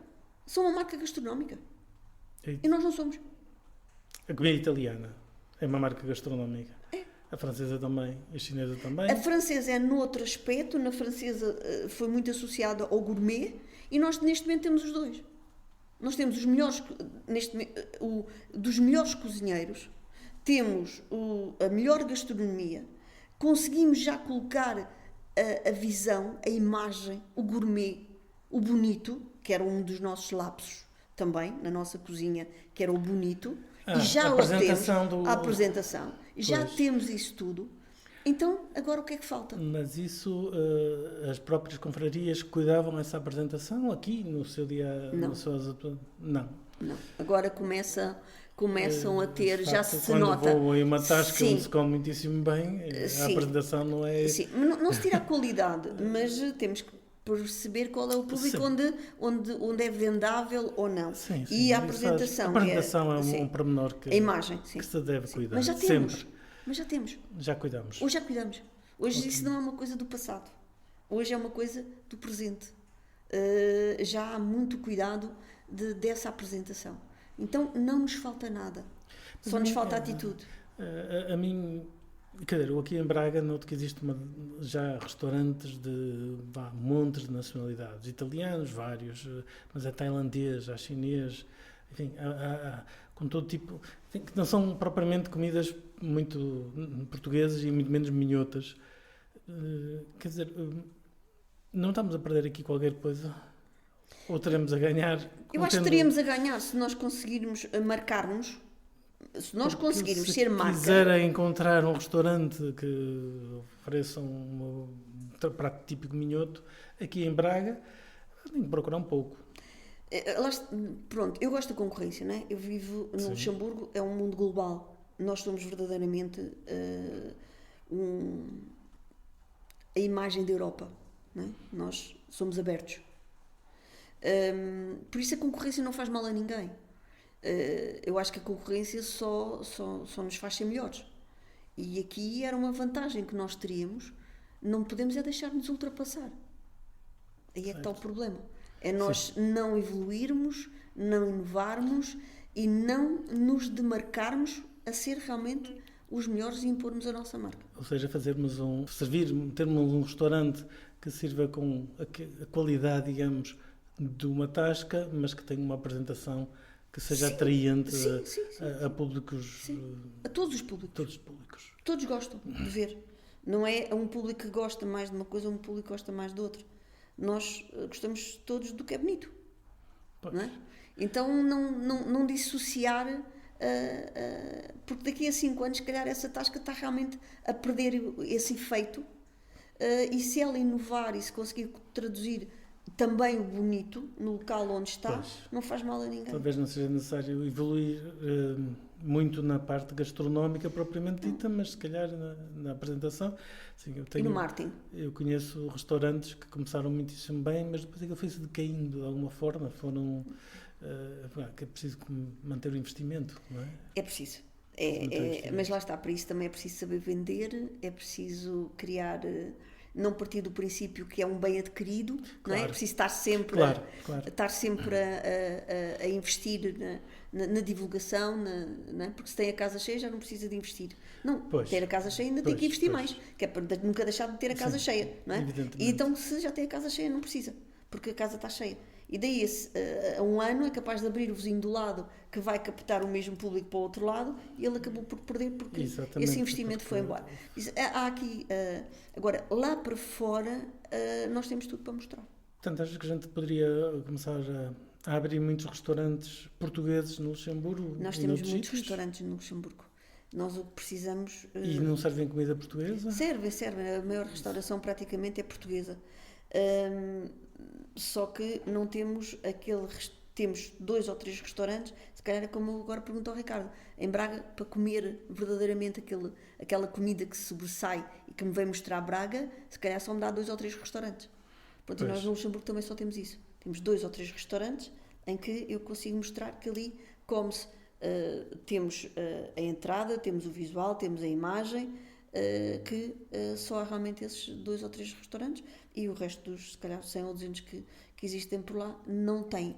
São uma marca gastronómica. E nós não somos. A comida italiana é uma marca gastronómica. A francesa também, a chinesa também. A francesa é noutro aspecto. Na francesa foi muito associada ao gourmet, e nós neste momento temos os dois. Nós temos os melhores, dos melhores cozinheiros, temos a melhor gastronomia, conseguimos já colocar a visão, a imagem, o gourmet, o bonito, que era um dos nossos lapsos também, na nossa cozinha, que era o bonito, e já o temos, a apresentação, já temos isso tudo. Então, agora o que é que falta? Mas isso, as próprias confrarias cuidavam dessa apresentação aqui no seu dia? Não. Não. Não. Agora começam a ter, já se quando nota. Quando vou em uma tasca Sim. onde se come muitíssimo bem, a apresentação não é... Sim, não se tira a qualidade, mas temos que perceber qual é o público onde é vendável ou não. Sim. E a apresentação. A apresentação é um pormenor que, a imagem, sim. que se deve cuidar. Mas já temos. Sempre. Mas já temos. Já cuidamos. Hoje já cuidamos. Hoje isso não é uma coisa do passado. Hoje é uma coisa do presente. Já há muito cuidado dessa apresentação. Então não nos falta nada. Só nos falta atitude. A mim, quer dizer, aqui em Braga noto que existe já restaurantes de montes de nacionalidades. Italianos, vários, mas há tailandês, há chinês, enfim, com todo tipo, que não são propriamente comidas muito portuguesas e muito menos minhotas. Quer dizer, não estamos a perder aqui qualquer coisa? Ou teremos a ganhar? Eu acho que teríamos a ganhar se nós conseguirmos marcar-nos, se nós conseguirmos ser marca. Se quiserem encontrar um restaurante que ofereça um prato típico minhoto aqui em Braga, tem que procurar um pouco. Pronto, eu gosto da concorrência, não é? Eu vivo no Luxemburgo, é um mundo global. Nós somos verdadeiramente a imagem da Europa, não é? Nós somos abertos. Por isso a concorrência não faz mal a ninguém. Eu acho que a concorrência só nos faz ser melhores. E aqui era uma vantagem que nós teríamos. Não podemos deixar-nos ultrapassar. Aí é que está o problema. É nós não evoluirmos, não inovarmos e não nos demarcarmos a ser realmente os melhores e impormos a nossa marca. Ou seja, termos um restaurante que sirva com a qualidade, digamos, de uma tasca, mas que tenha uma apresentação que seja atraente a públicos... Sim. A todos os públicos. Todos os públicos. Todos gostam de ver. Não é um público que gosta mais de uma coisa ou um público que gosta mais de outra. Nós gostamos todos do que é bonito. Não é? Então não dissociar, porque daqui a 5 anos, se calhar, essa tasca está realmente a perder esse efeito. E se ela inovar e se conseguir traduzir também o bonito no local onde está, não faz mal a ninguém. Talvez não seja necessário evoluir muito na parte gastronómica propriamente dita, mas se calhar na apresentação. Sim, e no marketing? Eu conheço restaurantes que começaram muitíssimo bem, mas depois aquilo foi-se decaindo de alguma forma. Que é preciso manter o investimento, não é? É preciso. Mas lá está, para isso também é preciso saber vender, é preciso criar... não partir do princípio que é um bem adquirido, não é? É preciso estar sempre, estar sempre a investir na divulgação, não é? Porque se tem a casa cheia já não precisa de investir. Não, ter a casa cheia ainda tem que investir mais, que é para nunca deixar de ter a casa cheia, não é? E então se já tem a casa cheia não precisa, porque a casa está cheia. E daí a um ano é capaz de abrir o vizinho do lado que vai captar o mesmo público para o outro lado e ele acabou por perder porque esse investimento foi embora. Há aqui, agora, lá para fora nós temos tudo para mostrar. Portanto, acho que a gente poderia começar a abrir muitos restaurantes portugueses no Luxemburgo? Nós temos muitos restaurantes no Luxemburgo. Nós o que precisamos... E não servem comida portuguesa? Servem. A maior restauração praticamente é portuguesa. Só que não temos temos 2 ou 3 restaurantes, se calhar é como eu agora pergunto ao Ricardo, em Braga, para comer verdadeiramente aquela comida que sobressai e que me vem mostrar Braga, se calhar só me dá 2 ou 3 restaurantes. Pronto, e nós no Luxemburgo também só temos isso. Temos 2 ou 3 restaurantes em que eu consigo mostrar que ali come-se. Temos a entrada, temos o visual, temos a imagem, que só há realmente esses 2 ou 3 restaurantes e o resto dos, se calhar, 100 ou 200 que existem por lá não tem.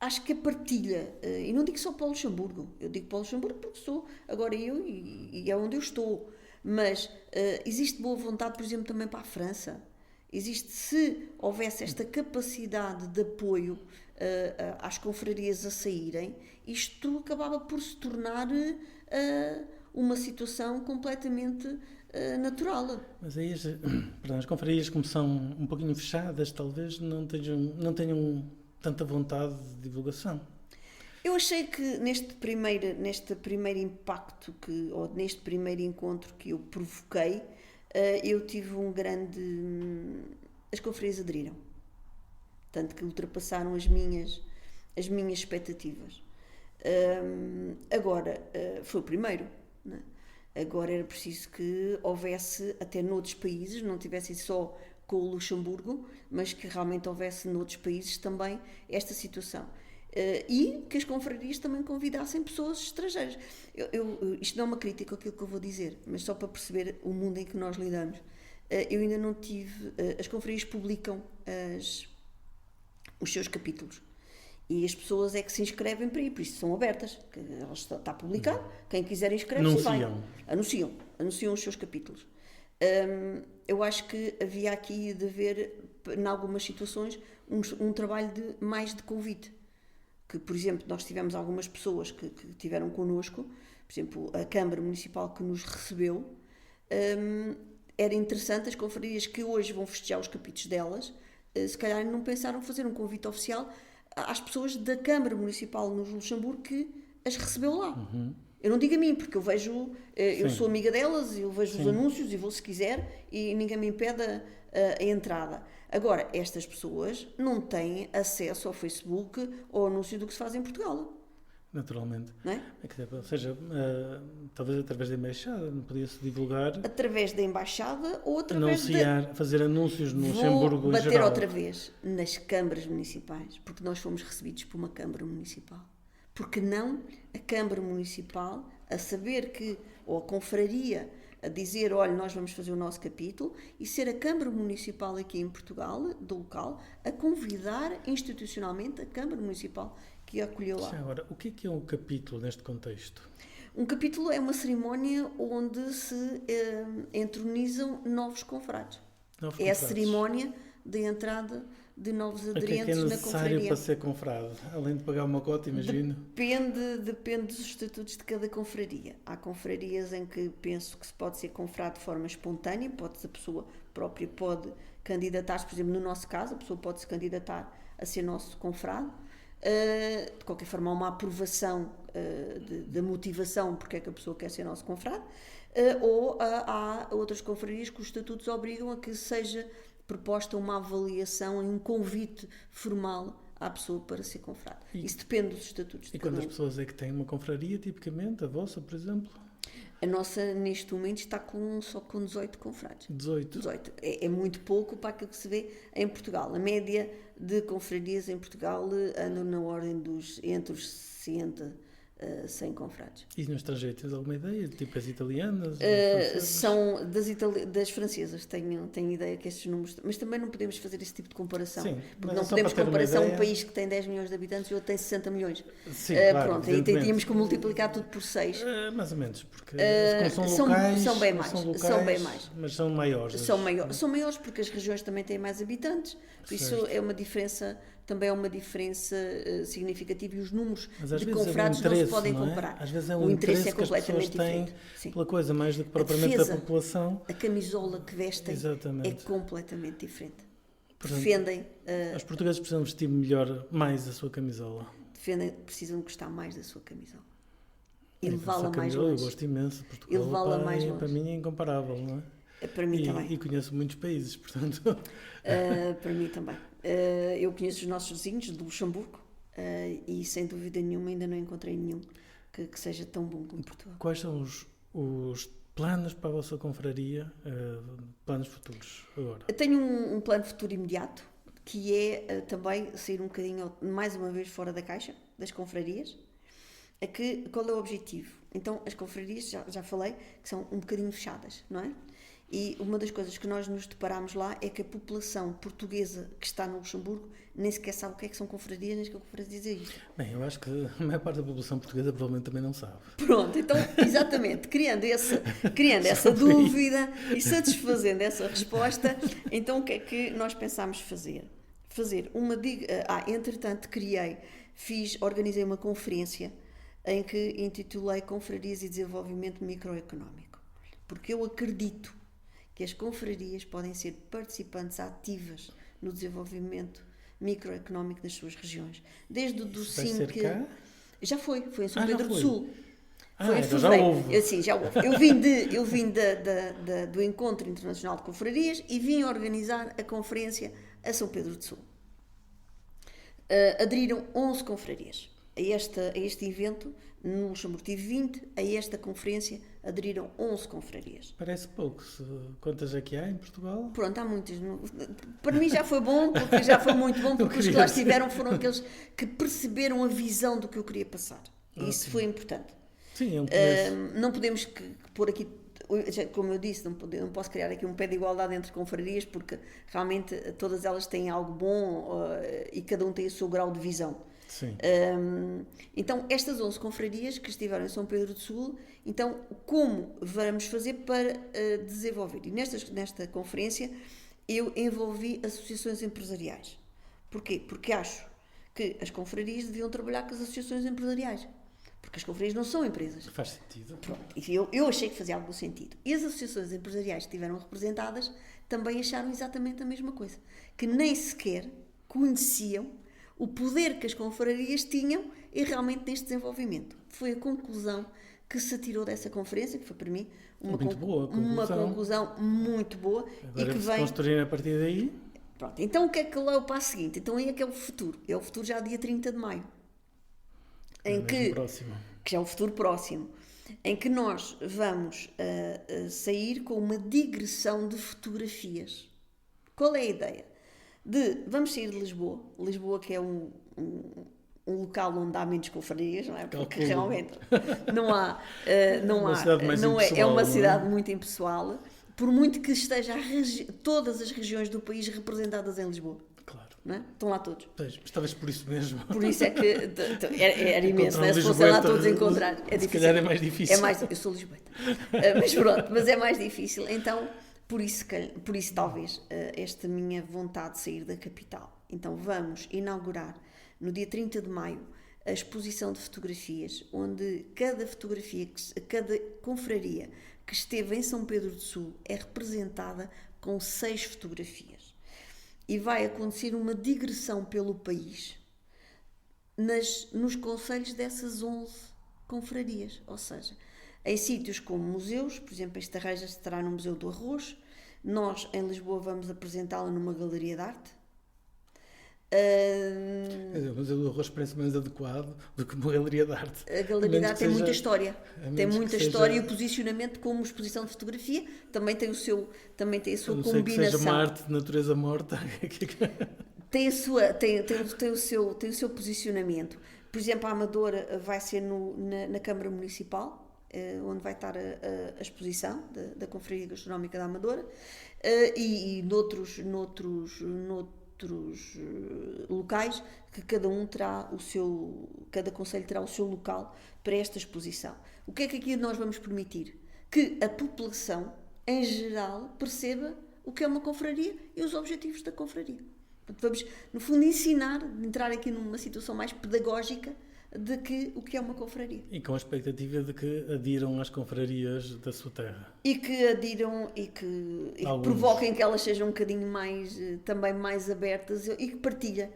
Acho que a partilha, e não digo só para o Luxemburgo, eu digo para o Luxemburgo porque sou agora eu e é onde eu estou, mas existe boa vontade, por exemplo, também para a França. Se houvesse esta capacidade de apoio às confrarias a saírem, isto acabava por se tornar uma situação completamente natural. Mas aí as confrarias, como são um pouquinho fechadas, talvez não tenham tanta vontade de divulgação. Eu achei que neste primeiro impacto, ou neste primeiro encontro que eu provoquei, eu tive um grande... As confrarias aderiram. Tanto que ultrapassaram as minhas expectativas. Agora, foi o primeiro, não é? Agora era preciso que houvesse, até noutros países, não tivessem só com o Luxemburgo, mas que realmente houvesse noutros países também esta situação. E que as confrarias também convidassem pessoas estrangeiras. Isto não é uma crítica àquilo que eu vou dizer, mas só para perceber o mundo em que nós lidamos. Eu ainda não tive... As confrarias publicam os seus capítulos. E as pessoas é que se inscrevem para ir, por isso são abertas. Está publicado, quem quiser inscreve-se e vai. Anunciam os seus capítulos. Eu acho que havia aqui de haver, em algumas situações, um trabalho mais de convite. que, por exemplo, nós tivemos algumas pessoas que tiveram connosco, por exemplo, a Câmara Municipal que nos recebeu, era interessante, as confrarias que hoje vão festejar os capítulos delas, se calhar não pensaram fazer um convite oficial às pessoas da Câmara Municipal no Luxemburgo que as recebeu lá. Eu não digo a mim, porque eu vejo, eu sou amiga delas, eu vejo os anúncios e vou se quiser e ninguém me impede a entrada. Agora, estas pessoas não têm acesso ao Facebook ou ao anúncio do que se faz em Portugal. Naturalmente. Não é? Ou seja, talvez através da embaixada, não podia-se divulgar. Através da embaixada ou através anunciar, fazer anúncios no Luxemburgo em bater geral. outra vez nas câmaras municipais, porque nós fomos recebidos por uma Câmara Municipal. Porque não a Câmara Municipal a saber que, ou a confraria, a dizer, olha, nós vamos fazer o nosso capítulo, e ser a Câmara Municipal aqui em Portugal, do local, a convidar institucionalmente a Câmara Municipal que a acolheu lá. Agora, o que é um capítulo neste contexto? Um capítulo é uma cerimónia onde se entronizam novos confrades. É a cerimónia de entrada de novos aderentes na confraria. O que é necessário para ser confrade? Além de pagar uma cota, imagino. Depende dos estatutos de cada confraria. Há confrarias em que penso que se pode ser confrade de forma espontânea, a pessoa própria pode candidatar-se, por exemplo, no nosso caso, a pessoa pode se candidatar a ser nosso confrade. De qualquer forma, há uma aprovação da motivação porque é que a pessoa quer ser nosso confrade, ou há outras confrarias que os estatutos obrigam a que seja proposta uma avaliação e um convite formal à pessoa para ser confrade. Isso depende dos estatutos de cada um. E quantas pessoas é que têm uma confraria, tipicamente? A vossa, por exemplo? A nossa, neste momento, está só com 18 confrades. 18. É muito pouco para aquilo que se vê em Portugal. A média de confrarias em Portugal anda na ordem entre os 60 a 100 confrades. E no estrangeiro tens alguma ideia? Tipo as italianas? São das francesas, tenho ideia que estes números... Mas também não podemos fazer esse tipo de comparação. Sim, porque não podemos comparar um país que tem 10 milhões de habitantes e outro tem 60 milhões. Sim, claro, pronto, aí tínhamos que multiplicar tudo por 6. Mais ou menos, porque são locais, são bem mais. Mas são maiores. São maiores porque as regiões também têm mais habitantes. Por isso é uma diferença... Também é uma diferença significativa e os números de confrades não se podem comparar. Às vezes é um interesse que as pessoas têm pela coisa, mais do que propriamente da população. A camisola que vestem é completamente diferente. Portanto, defendem... os portugueses precisam vestir melhor, mais a sua camisola. Precisam gostar mais da sua camisola. E levá-la mais longe. Eu gosto imenso. Portugal, para mim é incomparável, não é? Para mim também. E conheço muitos países, portanto... Para mim também. Eu conheço os nossos vizinhos do Luxemburgo e sem dúvida nenhuma ainda não encontrei nenhum que seja tão bom como Portugal. Quais são os planos para a vossa confraria, planos futuros agora? Eu tenho um plano futuro imediato, que é também sair um bocadinho, mais uma vez, fora da caixa das confrarias. Qual é o objetivo? Então, as confrarias, já falei, que são um bocadinho fechadas, não é? E uma das coisas que nós nos deparamos lá é que a população portuguesa que está no Luxemburgo nem sequer sabe o que é que são confrarias, nem sequer confrarias existem. Bem, eu acho que a maior parte da população portuguesa provavelmente também não sabe. Pronto, então, exatamente, criando essa dúvida e satisfazendo essa resposta, então o que é que nós pensámos fazer? Entretanto, organizei uma conferência em que intitulei Confrarias e Desenvolvimento Microeconómico, porque eu acredito que as confrarias podem ser participantes ativas no desenvolvimento microeconómico das suas regiões. Desde o do SIM que... Já foi em São Pedro do Sul. Foi em fevereiro. Já houve. Eu vim do Encontro Internacional de Confrarias e vim organizar a conferência a São Pedro do Sul. Aderiram 11 confrarias a este evento. No Luxemburgo tive 20, a esta conferência aderiram 11 confrarias. Parece pouco. Quantas é que há em Portugal? Pronto, há muitas. Para mim já foi bom, porque já foi muito bom, porque os que lá estiveram foram aqueles que perceberam a visão do que eu queria passar. E isso foi importante. Sim, é um começo. Não podemos pôr aqui, como eu disse, não posso criar aqui um pé de igualdade entre confrarias, porque realmente todas elas têm algo bom e cada um tem o seu grau de visão. Sim. Então, estas 11 confrarias que estiveram em São Pedro do Sul, então, como vamos fazer para desenvolver? E nesta conferência eu envolvi associações empresariais. Porquê? Porque acho que as confrarias deviam trabalhar com as associações empresariais, porque as confrarias não são empresas. Faz sentido. Pronto, e eu achei que fazia algum sentido. E as associações empresariais que estiveram representadas também acharam exatamente a mesma coisa, que nem sequer conheciam o poder que as confrarias tinham e realmente neste desenvolvimento. Foi a conclusão que se tirou dessa conferência, que foi para mim uma conclusão muito boa. Agora e que vem construir a partir daí. Pronto, então o que é que lá é o passo seguinte? Então aí é que é o futuro. É o futuro já dia 30 de maio. Que é o futuro próximo. Em que nós vamos sair com uma digressão de fotografias. Qual é a ideia? Vamos sair de Lisboa. Lisboa que é um local onde há menos confrarias, não é? Porque realmente não há, é uma cidade muito impessoal, por muito que esteja todas as regiões do país representadas em Lisboa. Claro. Não é? Estão lá todos. Pois, mas talvez por isso mesmo. Por isso é que era imenso, não é? Se fossem lá todos encontrar. É difícil. Se calhar é mais difícil. Eu sou lisboeta. Mas pronto, mas é mais difícil. Então, por isso talvez, esta minha vontade de sair da capital. Então vamos inaugurar no dia 30 de maio a exposição de fotografias, onde cada fotografia, cada confraria que esteve em São Pedro do Sul é representada com 6 fotografias. E vai acontecer uma digressão pelo país nos concelhos dessas 11 confrarias. Ou seja, em sítios como museus, por exemplo, esta Reja estará no Museu do Arroz, nós em Lisboa vamos apresentá-la numa galeria de arte. O Museu do Arroz parece mais adequado do que uma galeria de arte. A galeria de arte tem muita história. Tem muita história e o posicionamento como exposição de fotografia também tem a sua combinação. Que seja uma arte de natureza morta. Tem o seu posicionamento. Por exemplo, a Amadora vai ser na Câmara Municipal, onde vai estar a exposição da Confraria Gastronómica da Amadora, e noutros locais que cada concelho terá o seu local para esta exposição. O que é que aqui nós vamos permitir? Que a população, em geral, perceba o que é uma confraria e os objetivos da confraria. Portanto, vamos, no fundo, entrar aqui numa situação mais pedagógica de o que é uma confraria. E com a expectativa de que adiram às confrarias da sua terra. E que adiram e que provoquem que elas sejam um bocadinho também mais abertas e que partilhem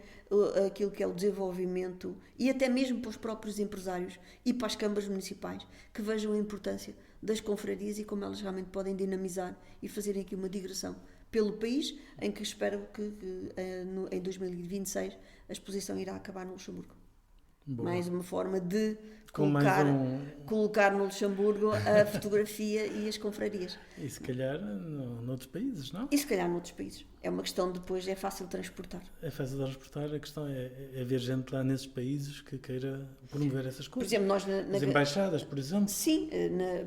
aquilo que é o desenvolvimento e até mesmo para os próprios empresários e para as câmaras municipais que vejam a importância das confrarias e como elas realmente podem dinamizar e fazerem aqui uma digressão pelo país, em que espero que em 2026 a exposição irá acabar no Luxemburgo. Boa. Mais uma forma de colocar no Luxemburgo a fotografia e as confrarias. E se calhar noutros países, não? E se calhar noutros países. É uma questão depois, é fácil transportar. É fácil transportar, a questão é ver gente lá nesses países que queira promover essas coisas. Por exemplo, nós as embaixadas, por exemplo. Sim,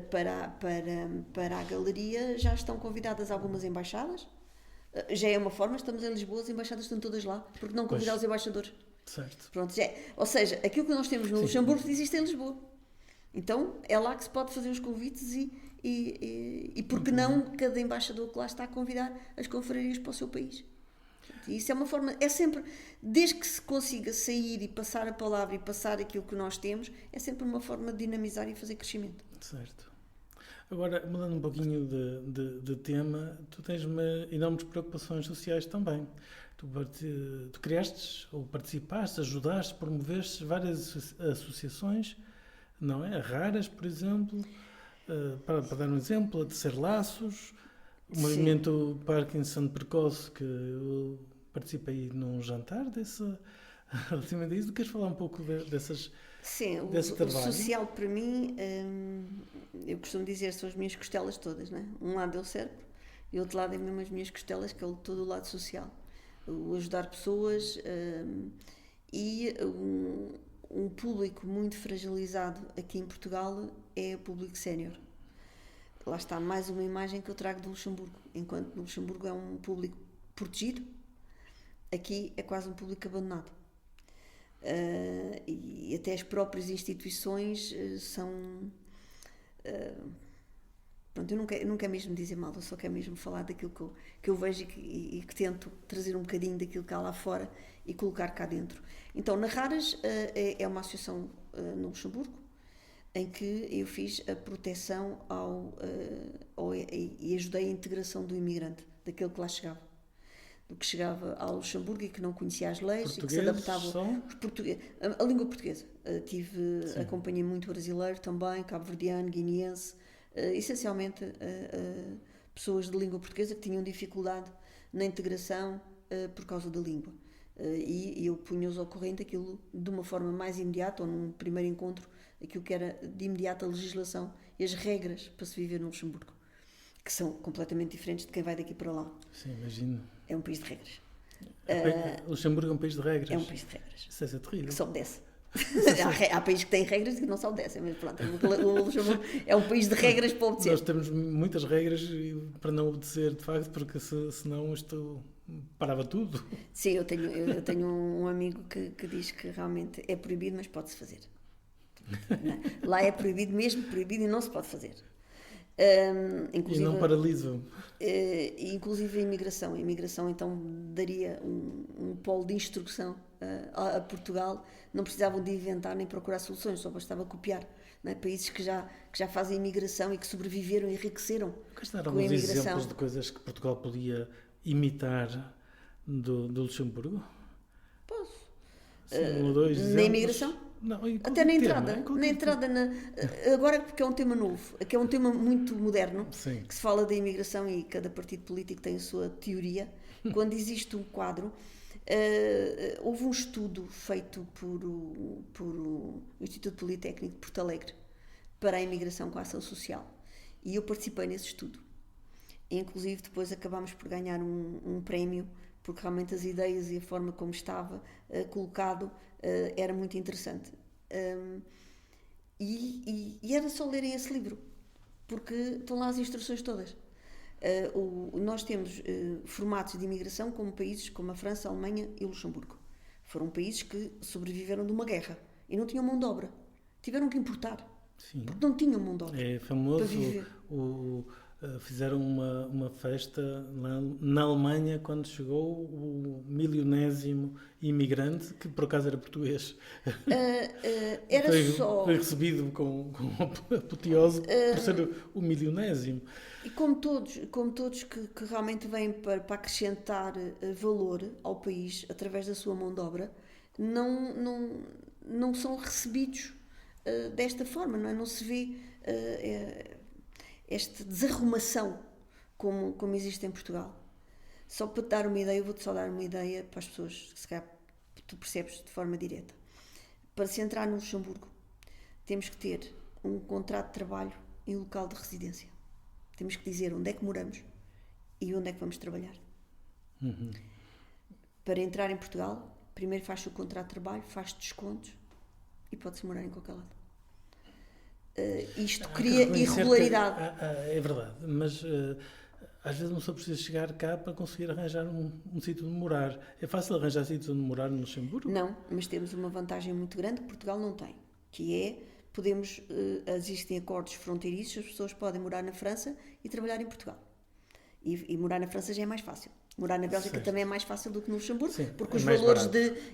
para a galeria já estão convidadas algumas embaixadas. Já é uma forma, estamos em Lisboa, as embaixadas estão todas lá, porque não convidar os embaixadores? Certo. Pronto, ou seja, aquilo que nós temos no Luxemburgo existe em Lisboa. Então é lá que se pode fazer os convites e porque não cada embaixador que lá está a convidar as confrarias para o seu país. E isso é uma forma, é sempre, desde que se consiga sair e passar a palavra e passar aquilo que nós temos, é sempre uma forma de dinamizar e fazer crescimento. Certo. Agora, mudando um pouquinho de tema, tu tens enormes preocupações sociais também. Tu criaste ou participaste, ajudaste, promoveste várias associações, não é? Raras, por exemplo, para dar um exemplo, a Tecer Laços, o movimento Parkinson Precoce, que eu participei num jantar relativamente a isso. Queres falar um pouco desse trabalho? O social para mim, eu costumo dizer, são as minhas costelas todas, não é? Um lado é o cérebro e o outro lado é mesmo as minhas costelas, que é todo o lado social. O ajudar pessoas e um público muito fragilizado aqui em Portugal é o público sénior. Lá está mais uma imagem que eu trago do Luxemburgo. Enquanto no Luxemburgo é um público protegido, aqui é quase um público abandonado. E até as próprias instituições Pronto, eu não quero mesmo dizer mal, eu só quero mesmo falar daquilo que eu vejo e que tento trazer um bocadinho daquilo que há lá fora e colocar cá dentro. Então, na Raras é uma associação no Luxemburgo, em que eu fiz a proteção e ajudei a integração do imigrante, daquele que lá chegava. Do que chegava ao Luxemburgo e que não conhecia as leis e que se adaptava aos portugueses. A língua portuguesa. Acompanhei muito brasileiro também, cabo-verdiano, guineense, essencialmente pessoas de língua portuguesa que tinham dificuldade na integração por causa da língua. E eu punha-os ao corrente aquilo de uma forma mais imediata, ou num primeiro encontro, aquilo que era de imediata a legislação e as regras para se viver no Luxemburgo, que são completamente diferentes de quem vai daqui para lá. Sim, imagino. É um país de regras. O Luxemburgo é um país de regras? É um país de regras. Isso é terrível. Que só obedece. Há países que têm regras e que não se obedecem, mas pronto, o Luxemburgo é um país de regras para obedecer. Nós temos muitas regras para não obedecer, de facto, porque senão isto parava tudo. Sim, eu tenho um amigo que diz que realmente é proibido, mas pode-se fazer. Lá é proibido mesmo, proibido e não se pode fazer. Inclusive, e não paralisam. Inclusive a imigração. A imigração então daria um polo de instrução a Portugal. Não precisavam de inventar nem procurar soluções, só bastava copiar. Não é? Países que já fazem imigração e que sobreviveram e enriqueceram com a imigração. Exemplos de coisas que Portugal podia imitar do Luxemburgo? Posso. Sim, um ou dois na imigração? Não, até na entrada. Agora porque é um tema novo, que é um tema muito moderno, sim, que se fala da imigração e cada partido político tem a sua teoria. Quando existe um quadro, houve um estudo feito por o Instituto Politécnico de Porto Alegre para a imigração com a ação social e eu participei nesse estudo. E, inclusive depois acabámos por ganhar um prémio porque realmente as ideias e a forma como estava colocado era muito interessante. E era só lerem esse livro, porque estão lá as instruções todas. Nós temos formatos de imigração como países como a França, a Alemanha e o Luxemburgo. Foram países que sobreviveram de uma guerra e não tinham mão de obra. Tiveram que importar, sim, porque não tinham mão de obra. É famoso fizeram uma festa na Alemanha quando chegou o milionésimo imigrante, que por acaso era português. Foi recebido com apoteose por ser o milionésimo. E como todos que realmente vêm para acrescentar valor ao país através da sua mão de obra, não são recebidos desta forma, não é? Não se vê esta desarrumação como existe em Portugal. Só para te dar uma ideia, eu vou-te só dar uma ideia para as pessoas, que se calhar tu percebes de forma direta. Para se entrar no Luxemburgo, temos que ter um contrato de trabalho e um local de residência. Temos que dizer onde é que moramos e onde é que vamos trabalhar. Uhum. Para entrar em Portugal, primeiro faz o contrato de trabalho, faz descontos e pode-se morar em qualquer lado. Isto cria irregularidade. É verdade, mas às vezes uma pessoa precisa chegar cá para conseguir arranjar um sítio onde morar. É fácil arranjar sítios onde morar no Luxemburgo? Não, mas temos uma vantagem muito grande que Portugal não tem, que é, existem acordos fronteiriços, as pessoas podem morar na França e trabalhar em Portugal. E morar na França já é mais fácil. Morar na Bélgica também é mais fácil do que no Luxemburgo, sim, porque os valores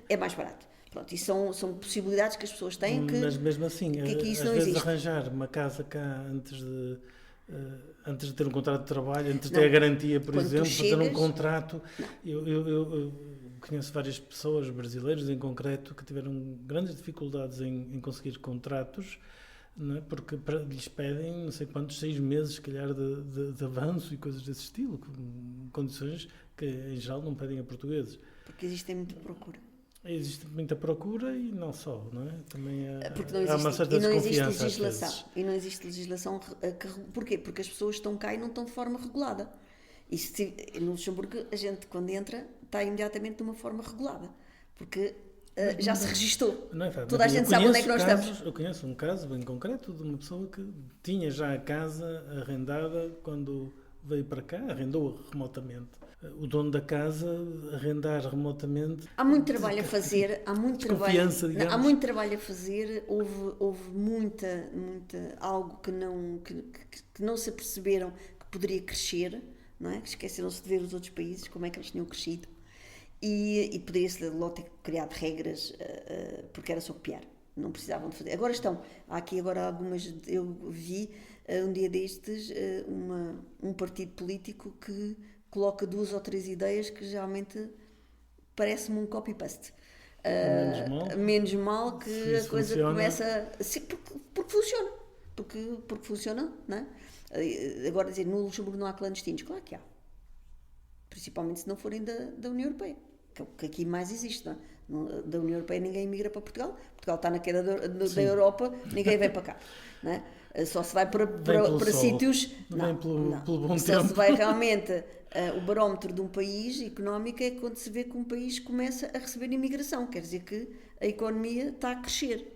é mais barato. Pronto, e são possibilidades que as pessoas têm que... Mas mesmo assim, que aqui isso às não vezes existe. Arranjar uma casa cá antes de ter um contrato de trabalho, antes de ter a garantia, por exemplo, fazer um contrato... Eu conheço várias pessoas, brasileiros em concreto, que tiveram grandes dificuldades em conseguir contratos, não é? Porque lhes pedem não sei quantos, 6 meses, se calhar, de avanço e coisas desse estilo, condições que em geral não pedem a portugueses. Porque existe muita procura. Existe muita procura e não só, não é? Também há uma certa desconfiança. E não existe legislação. Porquê? Porque as pessoas estão cá e não estão de forma regulada. E no Luxemburgo, a gente, quando entra, está imediatamente de uma forma regulada. Porque já se registou. Não é, toda a gente sabe onde é que nós estamos. Eu conheço um caso bem concreto de uma pessoa que tinha já a casa arrendada quando veio para cá, arrendou remotamente. O dono da casa arrendar remotamente. Há muito trabalho a fazer, há muito trabalho a fazer. Houve muita algo que não se aperceberam que poderia crescer, não é? Esqueceram-se de ver os outros países, como é que eles tinham crescido. E poderia-se logo ter criado regras, porque era só copiar. Não precisavam de fazer. Há aqui agora algumas, eu vi um dia destes um partido político que coloca 2 ou 3 ideias que geralmente parece-me um copy-paste. Menos mal que a coisa funciona. Começa... Sim, porque funciona. Porque funciona, não é? Agora dizer, no Luxemburgo não há clandestinos. Claro que há. Principalmente se não forem da União Europeia. Que aqui mais existe, não é? Da União Europeia ninguém emigra para Portugal. Portugal está na queda da Europa, ninguém vem para cá, não é? Só se vai para sítios... Não. Pelo bom só tempo. se vai realmente... o barómetro de um país económico é quando se vê que um país começa a receber imigração. Quer dizer que a economia está a crescer.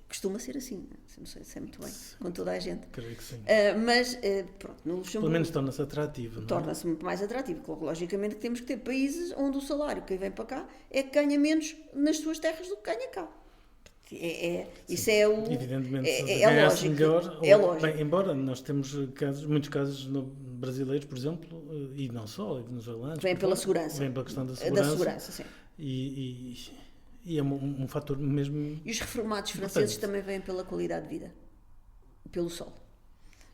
Costuma ser assim, não sei se é muito bem, com toda a gente. Creio que sim. Mas, pronto, no Luxemburgo... Pelo menos torna-se atrativo, não é? Torna-se muito mais atrativo. Logicamente que temos que ter países onde o salário que vem para cá é que ganha menos nas suas terras do que ganha cá. Isso é o... Evidentemente, é lógico. Melhor, é lógico. Bem, embora nós temos muitos casos brasileiros, por exemplo, e não só, e venezuelanos. Vem pela segurança. Vem pela questão da segurança. Da segurança, sim. E é um fator mesmo... E os reformados franceses também vêm pela qualidade de vida, pelo sol.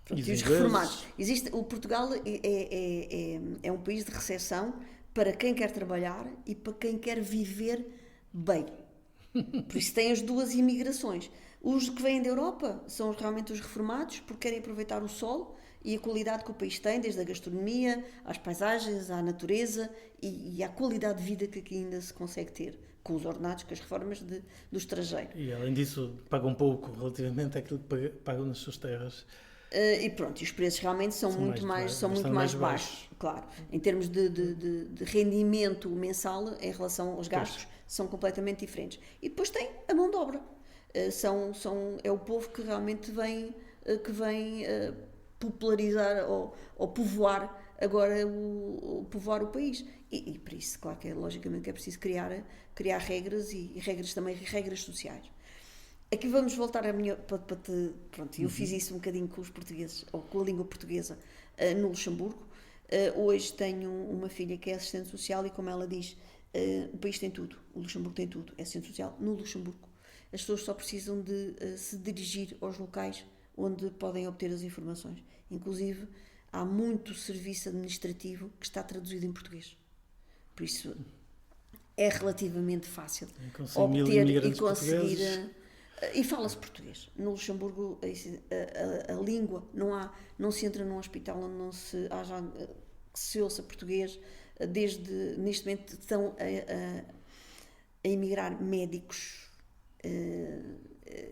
Pronto, e os reformados. O Portugal é um país de recepção para quem quer trabalhar e para quem quer viver bem. Por isso tem as 2 imigrações. Os que vêm da Europa são realmente os reformados, porque querem aproveitar o sol e a qualidade que o país tem, desde a gastronomia, às paisagens, à natureza e à qualidade de vida que aqui ainda se consegue ter, com os ordenados, com as reformas do estrangeiro. E além disso, pagam pouco relativamente àquilo que pagam nas suas terras. E pronto, e os preços realmente são muito mais baixos. Claro, em termos de rendimento mensal em relação aos gastos, são completamente diferentes. E depois tem a mão de obra. É o povo que realmente vem popularizar ou povoar agora povoar o país. E para isso, claro que logicamente que é preciso criar regras e regras também, regras sociais. Aqui vamos voltar à minha... Pronto, eu fiz isso um bocadinho com os portugueses, ou com a língua portuguesa, no Luxemburgo. Hoje tenho uma filha que é assistente social e, como ela diz, o país tem tudo, o Luxemburgo tem tudo, é assistente social no Luxemburgo. As pessoas só precisam de se dirigir aos locais onde podem obter as informações. Inclusive, há muito serviço administrativo que está traduzido em português. Por isso, é relativamente fácil obter e conseguir... E fala-se português. No Luxemburgo, a língua, não se entra num hospital onde se ouça português. Neste momento estão a emigrar médicos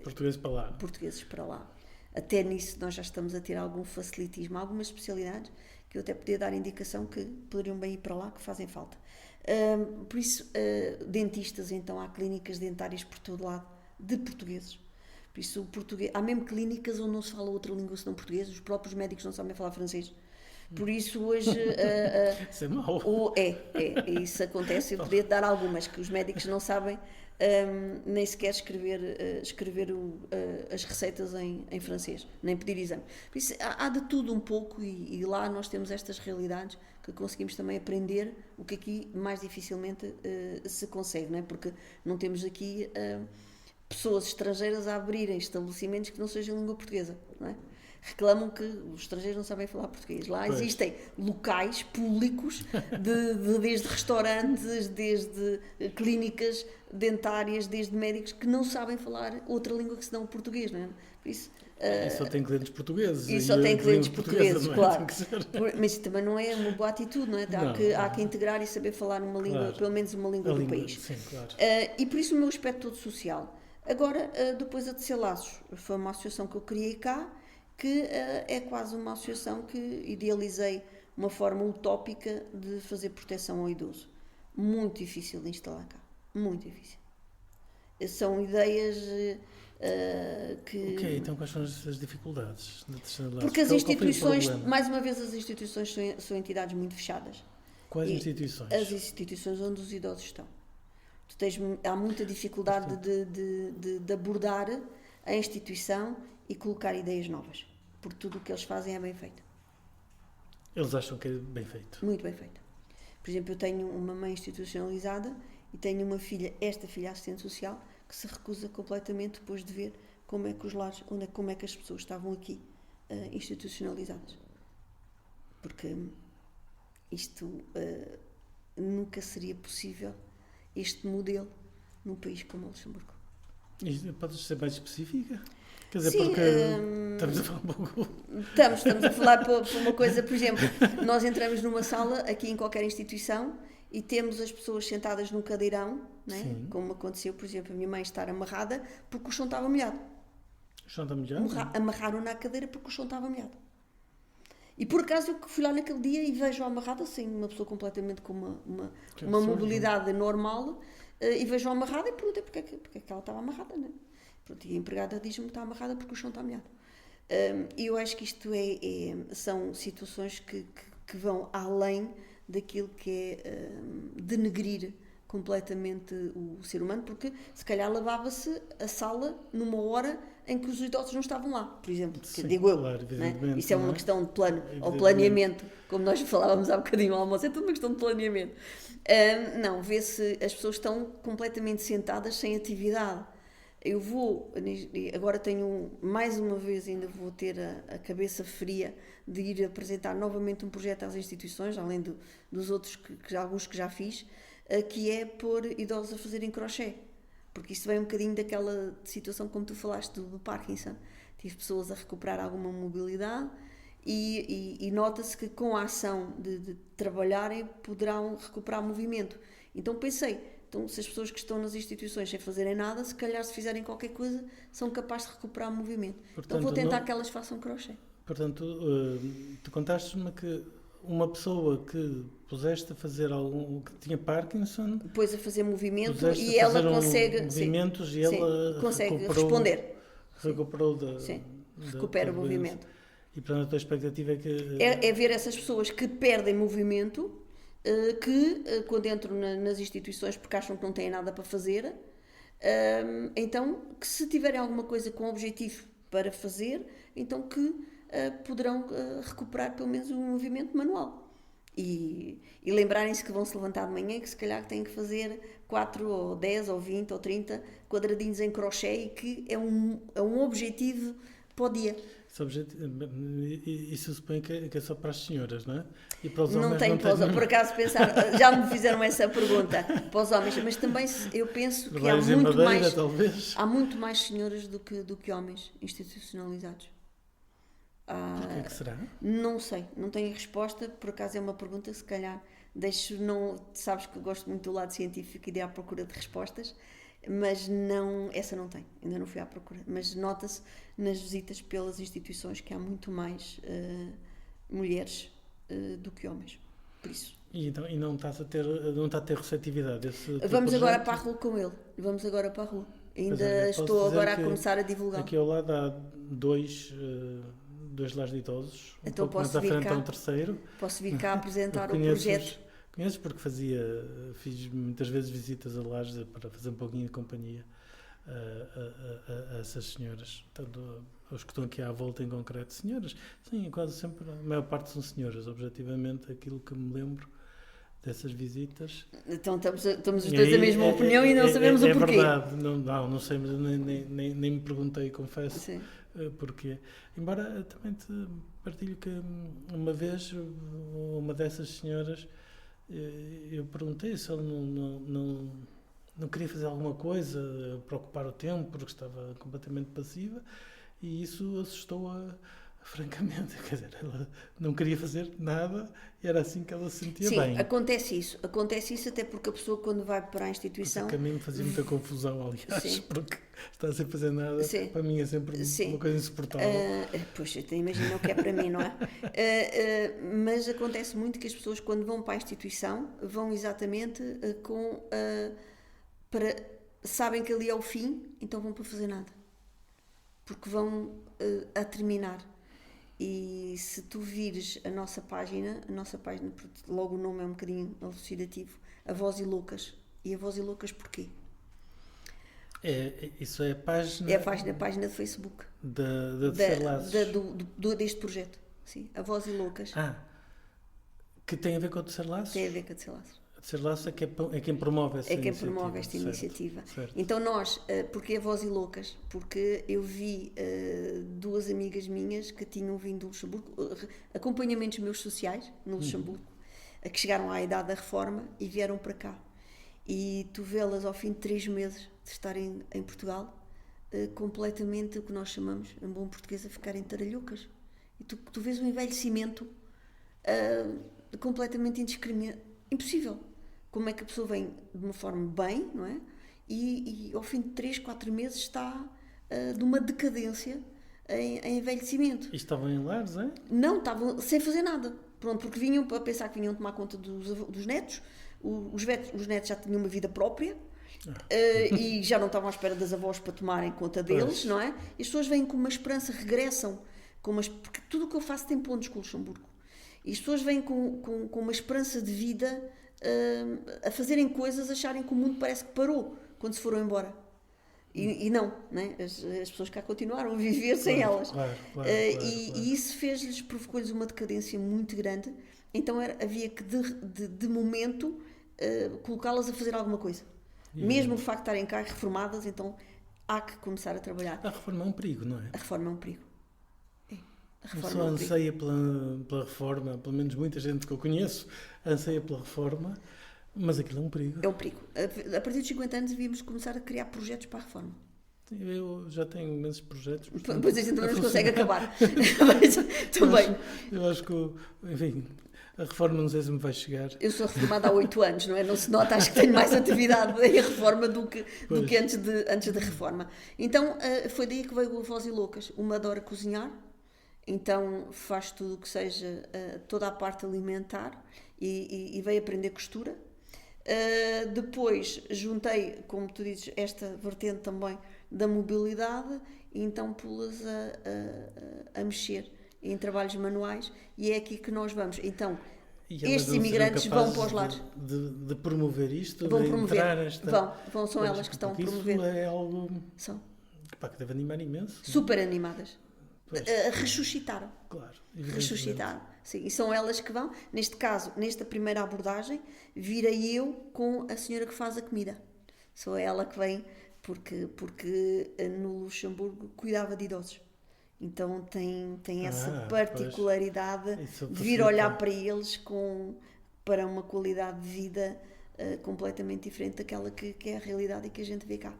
portugueses para lá. Até nisso nós já estamos a ter algum facilitismo, algumas especialidades que eu até podia dar indicação que poderiam bem ir para lá, que fazem falta. Por isso, dentistas, então, há clínicas dentárias por todo lado, de portugueses. Por isso, há mesmo clínicas onde não se fala outra língua senão português, os próprios médicos não sabem falar francês. Por isso, hoje... Isso é mau. Isso acontece. Eu podia dar algumas, que os médicos não sabem nem sequer escrever as receitas em francês, nem pedir exame. Por isso, há de tudo um pouco e lá nós temos estas realidades que conseguimos também aprender, o que aqui mais dificilmente se consegue, não é? Porque não temos aqui pessoas estrangeiras a abrirem estabelecimentos que não sejam língua portuguesa, não é? Reclamam que os estrangeiros não sabem falar português. Lá existem locais públicos, desde restaurantes, desde clínicas dentárias, desde médicos, que não sabem falar outra língua que senão o português, não é? Por isso, e só tem clientes portugueses. E só tem clientes portugueses, claro. Mas isso também não é uma boa atitude, não é? Há que integrar e saber falar uma língua, claro, pelo menos uma língua do país. Sim, claro. E por isso o meu aspecto todo social. Agora, depois a Tecer Laços foi uma associação que eu criei cá, que é quase uma associação que idealizei uma forma utópica de fazer proteção ao idoso. Muito difícil de instalar cá. Muito difícil. São ideias que... Ok, então quais são as dificuldades? Porque as Qual foi o instituições, problema? mais uma vez, as instituições são entidades muito fechadas. Quais E instituições? as instituições onde os idosos estão. Há muita dificuldade de abordar a instituição e colocar ideias novas, porque tudo o que eles fazem é bem feito. Eles acham que é bem feito. Muito bem feito. Por exemplo, eu tenho uma mãe institucionalizada e tenho uma filha, esta filha assistente social, que se recusa completamente depois de ver como é que os lares, como é que as pessoas estavam aqui institucionalizadas. Porque isto nunca seria possível, este modelo, num país como o Luxemburgo. E podes ser mais específica? Quer dizer, Sim, porque estamos a falar um pouco... Estamos a falar por uma coisa, por exemplo, nós entramos numa sala, aqui em qualquer instituição, e temos as pessoas sentadas num cadeirão, né? Como aconteceu, por exemplo, a minha mãe estar amarrada porque o chão estava molhado. O chão está molhado? Amarraram na cadeira porque o chão estava molhado. E por acaso eu fui lá naquele dia e vejo-a amarrada, assim, uma pessoa completamente com uma mobilidade normal, e vejo-a amarrada e perguntei porque é que ela estava amarrada, né? Pronto, e a empregada diz-me que está amarrada porque o chão está molhado. E eu acho que isto são situações que vão além daquilo que é denegrir completamente o ser humano, porque se calhar lavava-se a sala numa hora em que os idosos não estavam lá, por exemplo. Sim, digo eu, claro, né? Isso é uma questão de plano, ou Evidentemente. planeamento, como nós falávamos há bocadinho ao almoço, é tudo uma questão de planeamento. Não, vê-se, as pessoas estão completamente sentadas sem atividade. Eu agora tenho, mais uma vez ainda vou ter a cabeça fria de ir apresentar novamente um projeto às instituições, além dos outros, alguns que já fiz, que é pôr idosos a fazerem crochê. Porque isto vem um bocadinho daquela situação como tu falaste do Parkinson. Tive pessoas a recuperar alguma mobilidade e nota-se que com a ação de trabalharem poderão recuperar movimento. Então pensei, se as pessoas que estão nas instituições sem fazerem nada, se calhar se fizerem qualquer coisa, são capazes de recuperar movimento. Portanto, então vou tentar que elas façam crochê. Portanto, tu contaste-me que uma pessoa que puseste a fazer que tinha Parkinson... Depois a fazer movimento e ela consegue... movimentos e ela consegue responder. Recuperou recupera o movimento. E portanto a tua expectativa é que... É ver essas pessoas que perdem movimento, que quando entram nas instituições porque acham que não têm nada para fazer, então que se tiverem alguma coisa com objetivo para fazer, então que poderão recuperar pelo menos um movimento manual. E lembrarem-se que vão se levantar de manhã e que se calhar têm que fazer 4 ou 10 ou 20 ou 30 quadradinhos em crochê e que é um objetivo para o dia. Isso supõe que é só para as senhoras, não é? E para os não homens tenho para os homens, por acaso já me fizeram essa pergunta para os homens, mas também eu penso que há muito mais senhoras do que homens institucionalizados. Porquê que será? Não sei, não tenho resposta, por acaso é uma pergunta, se calhar sabes que eu gosto muito do lado científico e de ir à procura de respostas, mas essa não tenho, ainda não fui à procura, mas nota-se nas visitas pelas instituições que há muito mais mulheres do que homens, por isso. E não está a ter receptividade? Vamos agora para a rua com ele, ainda estou agora a começar a divulgar. Aqui ao lado há dois lares de idosos, então mais à frente há um terceiro. Posso vir cá apresentar o projeto? Conheço porque fiz muitas vezes visitas a lares para fazer um pouquinho de companhia a essas senhoras, tanto os que estão aqui à volta em concreto, senhoras, sim, quase sempre, a maior parte são senhoras, objetivamente aquilo que me lembro dessas visitas. Então estamos os dois da mesma opinião e não sabemos o porquê. É verdade, não sei, mas nem me perguntei, confesso. Sim. Porquê. Embora também te partilho que uma vez uma dessas senhoras eu perguntei se ela não queria fazer alguma coisa para ocupar o tempo porque estava completamente passiva e isso assustou-a francamente, quer dizer, ela não queria fazer nada e era assim que ela se sentia bem. Sim, acontece isso até porque a pessoa quando vai para a instituição... Porque a mim me fazia muita confusão, aliás, sim. Porque estar sem fazer nada, sim. Para mim é sempre uma coisa insuportável. Pois, eu imagino o que é para mim, não é? Mas acontece muito que as pessoas quando vão para a instituição vão exatamente para sabem que ali é o fim, então vão para fazer nada. Porque vão a terminar. E se tu vires a nossa página, logo o nome é um bocadinho elucidativo, A Voz e Loucas. E A Voz e Loucas porquê? Isso é a página... É a página do Facebook. De Terceiro Laços. Deste projeto. Sim, A Voz e Loucas. Que tem a ver com o Terceiro Laços? Tem a ver com o Terceiro Laços. O Terceiro Laços é quem promove essa iniciativa. É quem promove esta iniciativa. Certo. Então nós, porque A Voz e Loucas? Porque eu vi duas amigas minhas que tinham vindo do Luxemburgo, acompanhamentos meus sociais no Luxemburgo, que chegaram à idade da reforma e vieram para cá. E tu vê-las ao fim de 3 meses de estarem em Portugal, completamente o que nós chamamos, em bom português, a ficarem taralhucas. E tu vês um envelhecimento completamente indiscriminado. Impossível. Como é que a pessoa vem de uma forma bem, não é? E ao fim de 3, 4 meses está de uma decadência em envelhecimento. E estavam em lares, é? Não, estavam sem fazer nada. Pronto, porque vinham a pensar que vinham tomar conta dos netos. Os netos já tinham uma vida própria e já não estavam à espera das avós para tomarem conta deles, não é? E as pessoas vêm com uma esperança, regressam. Porque tudo o que eu faço tem pontos com o Luxemburgo. E as pessoas vêm com uma esperança de vida a fazerem coisas, acharem que o mundo parece que parou quando se foram embora. E não, né? As pessoas cá continuaram a viver sem elas. Claro. E isso provocou-lhes uma decadência muito grande. Então havia que, de momento, colocá-las a fazer alguma coisa. Mesmo o facto de estarem cá reformadas, então há que começar a trabalhar. A reforma é um perigo, não é? A reforma é um perigo. A pessoa anseia pela reforma, pelo menos muita gente que eu conheço anseia pela reforma, mas aquilo é um perigo. É um perigo. A partir dos 50 anos devíamos começar a criar projetos para a reforma. Eu já tenho imensos projetos. Pois a gente também não consegue acabar. Mas também. Eu acho que, enfim, a reforma não sei se me vai chegar. Eu sou reformada há 8 anos, não é? Não se nota, acho que tenho mais atividade em reforma do que antes da reforma. Então foi daí que veio a Voz e Loucas. Uma adora cozinhar. Então faz tudo o que seja toda a parte alimentar e veio aprender costura. Depois juntei, como tu dizes, esta vertente também da mobilidade e então pô-las a mexer em trabalhos manuais e é aqui que nós vamos. Então estes imigrantes vão para os lares. De promover isto, vão de promover. Entrar São elas que estão a promover. Isso é algo que deve animar imenso. Super animadas. Ressuscitaram. Claro. Ressuscitaram. Sim, e são elas que vão. Neste caso, nesta primeira abordagem, virei eu com a senhora que faz a comida. Sou ela que vem porque no Luxemburgo cuidava de idosos. Então tem essa particularidade de vir olhar para eles para uma qualidade de vida completamente diferente daquela que é a realidade e que a gente vê cá.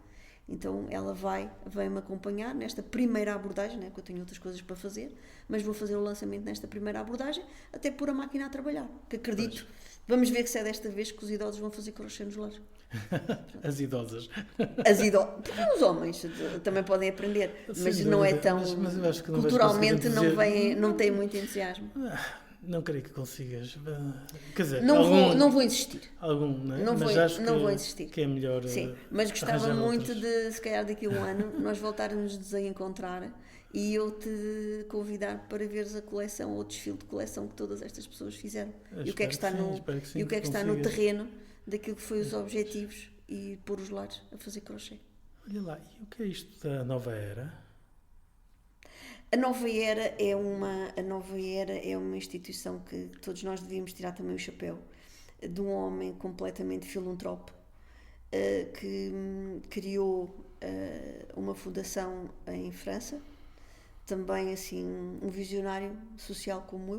Então ela vai-me acompanhar nesta primeira abordagem, né, que eu tenho outras coisas para fazer, mas vou fazer o lançamento nesta primeira abordagem, até pôr a máquina a trabalhar, que acredito. Vamos ver se é desta vez que os idosos vão fazer crochê nos lares. As idosas. Os homens também podem aprender, mas não é tão... Mas eu acho que culturalmente não tem muito entusiasmo. Não creio que consigas. Quer dizer, não vou insistir. Não é? Não vou insistir. Que é melhor. Sim, mas gostava muito de, se calhar daqui a um ano, nós voltarmos a encontrar e eu te convidar para veres a coleção ou o desfile de coleção que todas estas pessoas fizeram. E o que é que está no terreno daquilo que foi os objetivos e pôr os lares a fazer crochê. Olha lá, e o que é isto da nova era? A Nova Era é uma instituição que todos nós devíamos tirar também o chapéu, de um homem completamente filantropo que criou uma fundação em França, também assim um visionário social como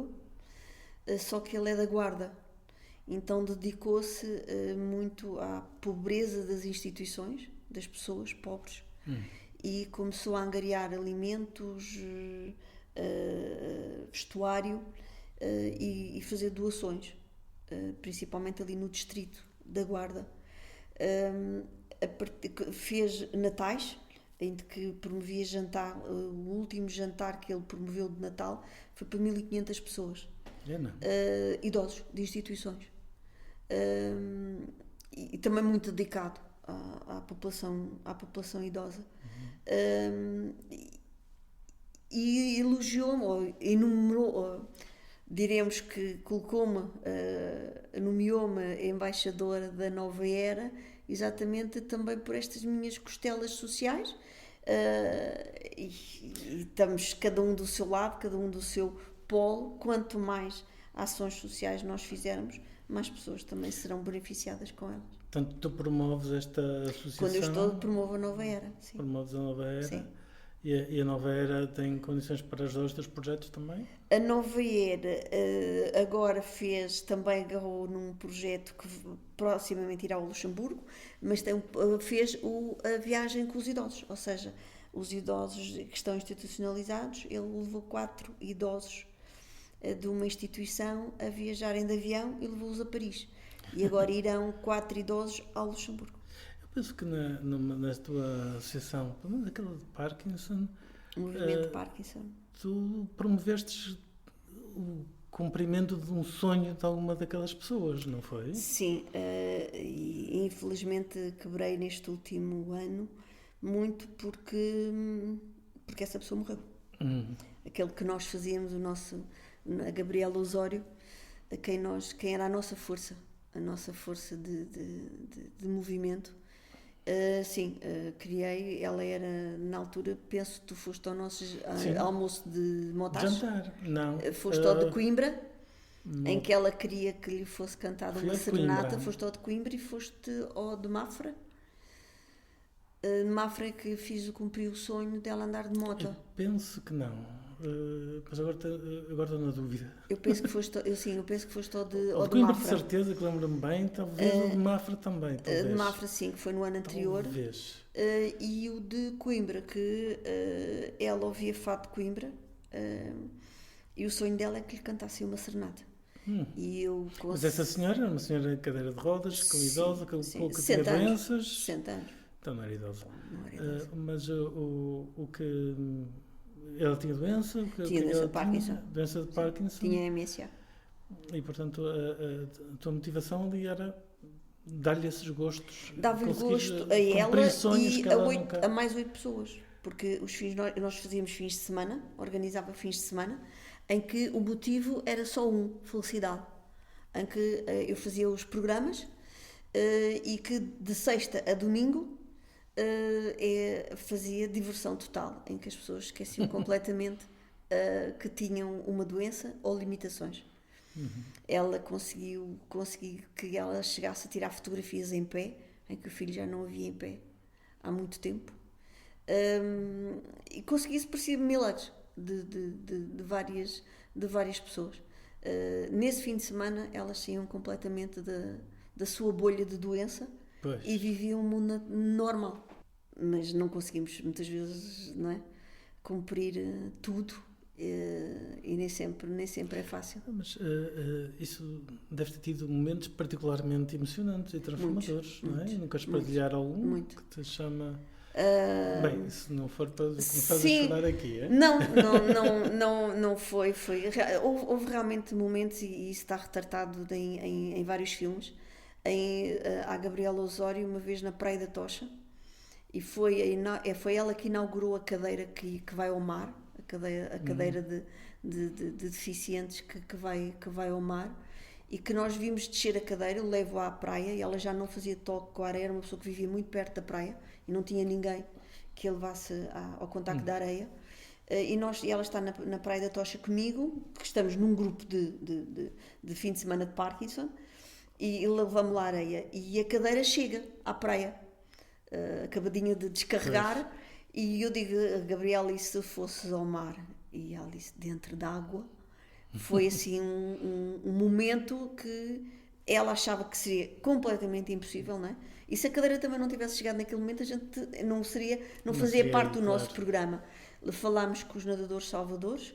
eu, só que ele é da Guarda, então dedicou-se muito à pobreza das instituições, das pessoas pobres. E começou a angariar alimentos, vestuário e fazer doações, principalmente ali no distrito da Guarda. Fez natais, em que promovia jantar, o último jantar que ele promoveu de Natal foi para 1500 pessoas, idosos de instituições. E também muito dedicado à população idosa. E elogiou-me, ou enumerou, ou diremos que colocou-me, nomeou-me embaixadora da nova era, exatamente também por estas minhas costelas sociais. E estamos cada um do seu lado, cada um do seu polo. Quanto mais ações sociais nós fizermos, mais pessoas também serão beneficiadas com elas. Portanto, tu promoves esta associação... Quando eu estou, promovo a nova era. Sim. Promoves a nova era. Sim. E a nova era tem condições para ajudar os teus projetos também? A nova era agora agarrou num projeto que proximamente irá ao Luxemburgo, mas fez a viagem com os idosos, ou seja, os idosos que estão institucionalizados. Ele levou 4 idosos de uma instituição a viajarem de avião e levou-os a Paris. E agora irão 4 idosos ao Luxemburgo. Eu penso que na tua associação, pelo menos aquela de Parkinson... O movimento de Parkinson. Tu promovestes o cumprimento de um sonho de alguma daquelas pessoas, não foi? Sim, e infelizmente quebrei neste último ano muito porque essa pessoa morreu. Aquele que nós fazíamos, a Gabriela Osório, quem era a nossa força de movimento. Criei, ela era, na altura, penso que tu foste ao nosso almoço de montagem. Jantar, não. Foste ao de Coimbra, em que ela queria que lhe fosse cantada uma serenata. Foste ao de Coimbra e foste ao de Mafra. Mafra é que cumpri o sonho dela andar de moto. Eu penso que não. Mas agora estou na dúvida. Eu penso que foste ao de Coimbra, Mafra. De certeza que lembro-me bem, talvez o de Mafra também. Talvez. De Mafra, sim, que foi no ano anterior. E o de Coimbra, que ela ouvia fado de Coimbra, e o sonho dela é que lhe cantasse uma serenata. E eu Mas essa senhora era uma senhora em cadeira de rodas, com idosa, com pouco de doenças. 60 anos. Então não era idosa. Mas o que... Ela tinha doença? Tinha doença de Parkinson. Doença de Parkinson. Tinha MSA. E, portanto, a tua motivação ali era dar-lhe esses gostos. Dava-lhe gosto a ela e a mais 8 pessoas. Porque nós fazíamos fins de semana, organizava fins de semana, em que o motivo era só felicidade. Em que eu fazia os programas e que de sexta a domingo fazia diversão total, em que as pessoas esqueciam completamente que tinham uma doença ou limitações. Ela conseguiu que ela chegasse a tirar fotografias em pé, em que o filho já não havia em pé há muito tempo, e conseguisse perceber milagres de várias pessoas. Nesse fim de semana elas saíam completamente da sua bolha de doença. Pois. E viviam um mundo normal, mas não conseguimos muitas vezes, não é, cumprir tudo, e nem sempre é fácil. Mas isso deve ter tido momentos particularmente emocionantes e transformadores, não é? Nunca espartilhar algum que te chama... Bem, se não for para começar a chorar aqui, é? Não foi. Houve realmente momentos, e isso está retratado em vários filmes. A Gabriela Osório, uma vez na Praia da Tocha, e foi ela que inaugurou a cadeira que vai ao mar, a cadeira de deficientes que vai ao mar, e que nós vimos descer a cadeira. Eu levo-a à praia e ela já não fazia toque com a areia, era uma pessoa que vivia muito perto da praia e não tinha ninguém que a levasse ao contacto da areia. E ela está na Praia da Tocha comigo, que estamos num grupo de fim de semana de Parkinson, e levamos lá a areia e a cadeira chega à praia, acabadinha de descarregar. Pois. E eu digo a Gabriela, e se fosse ao mar? E ela disse, dentro d'água. Foi assim um momento que ela achava que seria completamente impossível, não é? E se a cadeira também não tivesse chegado naquele momento, a gente não fazia parte do nosso programa. Falámos com os nadadores salvadores,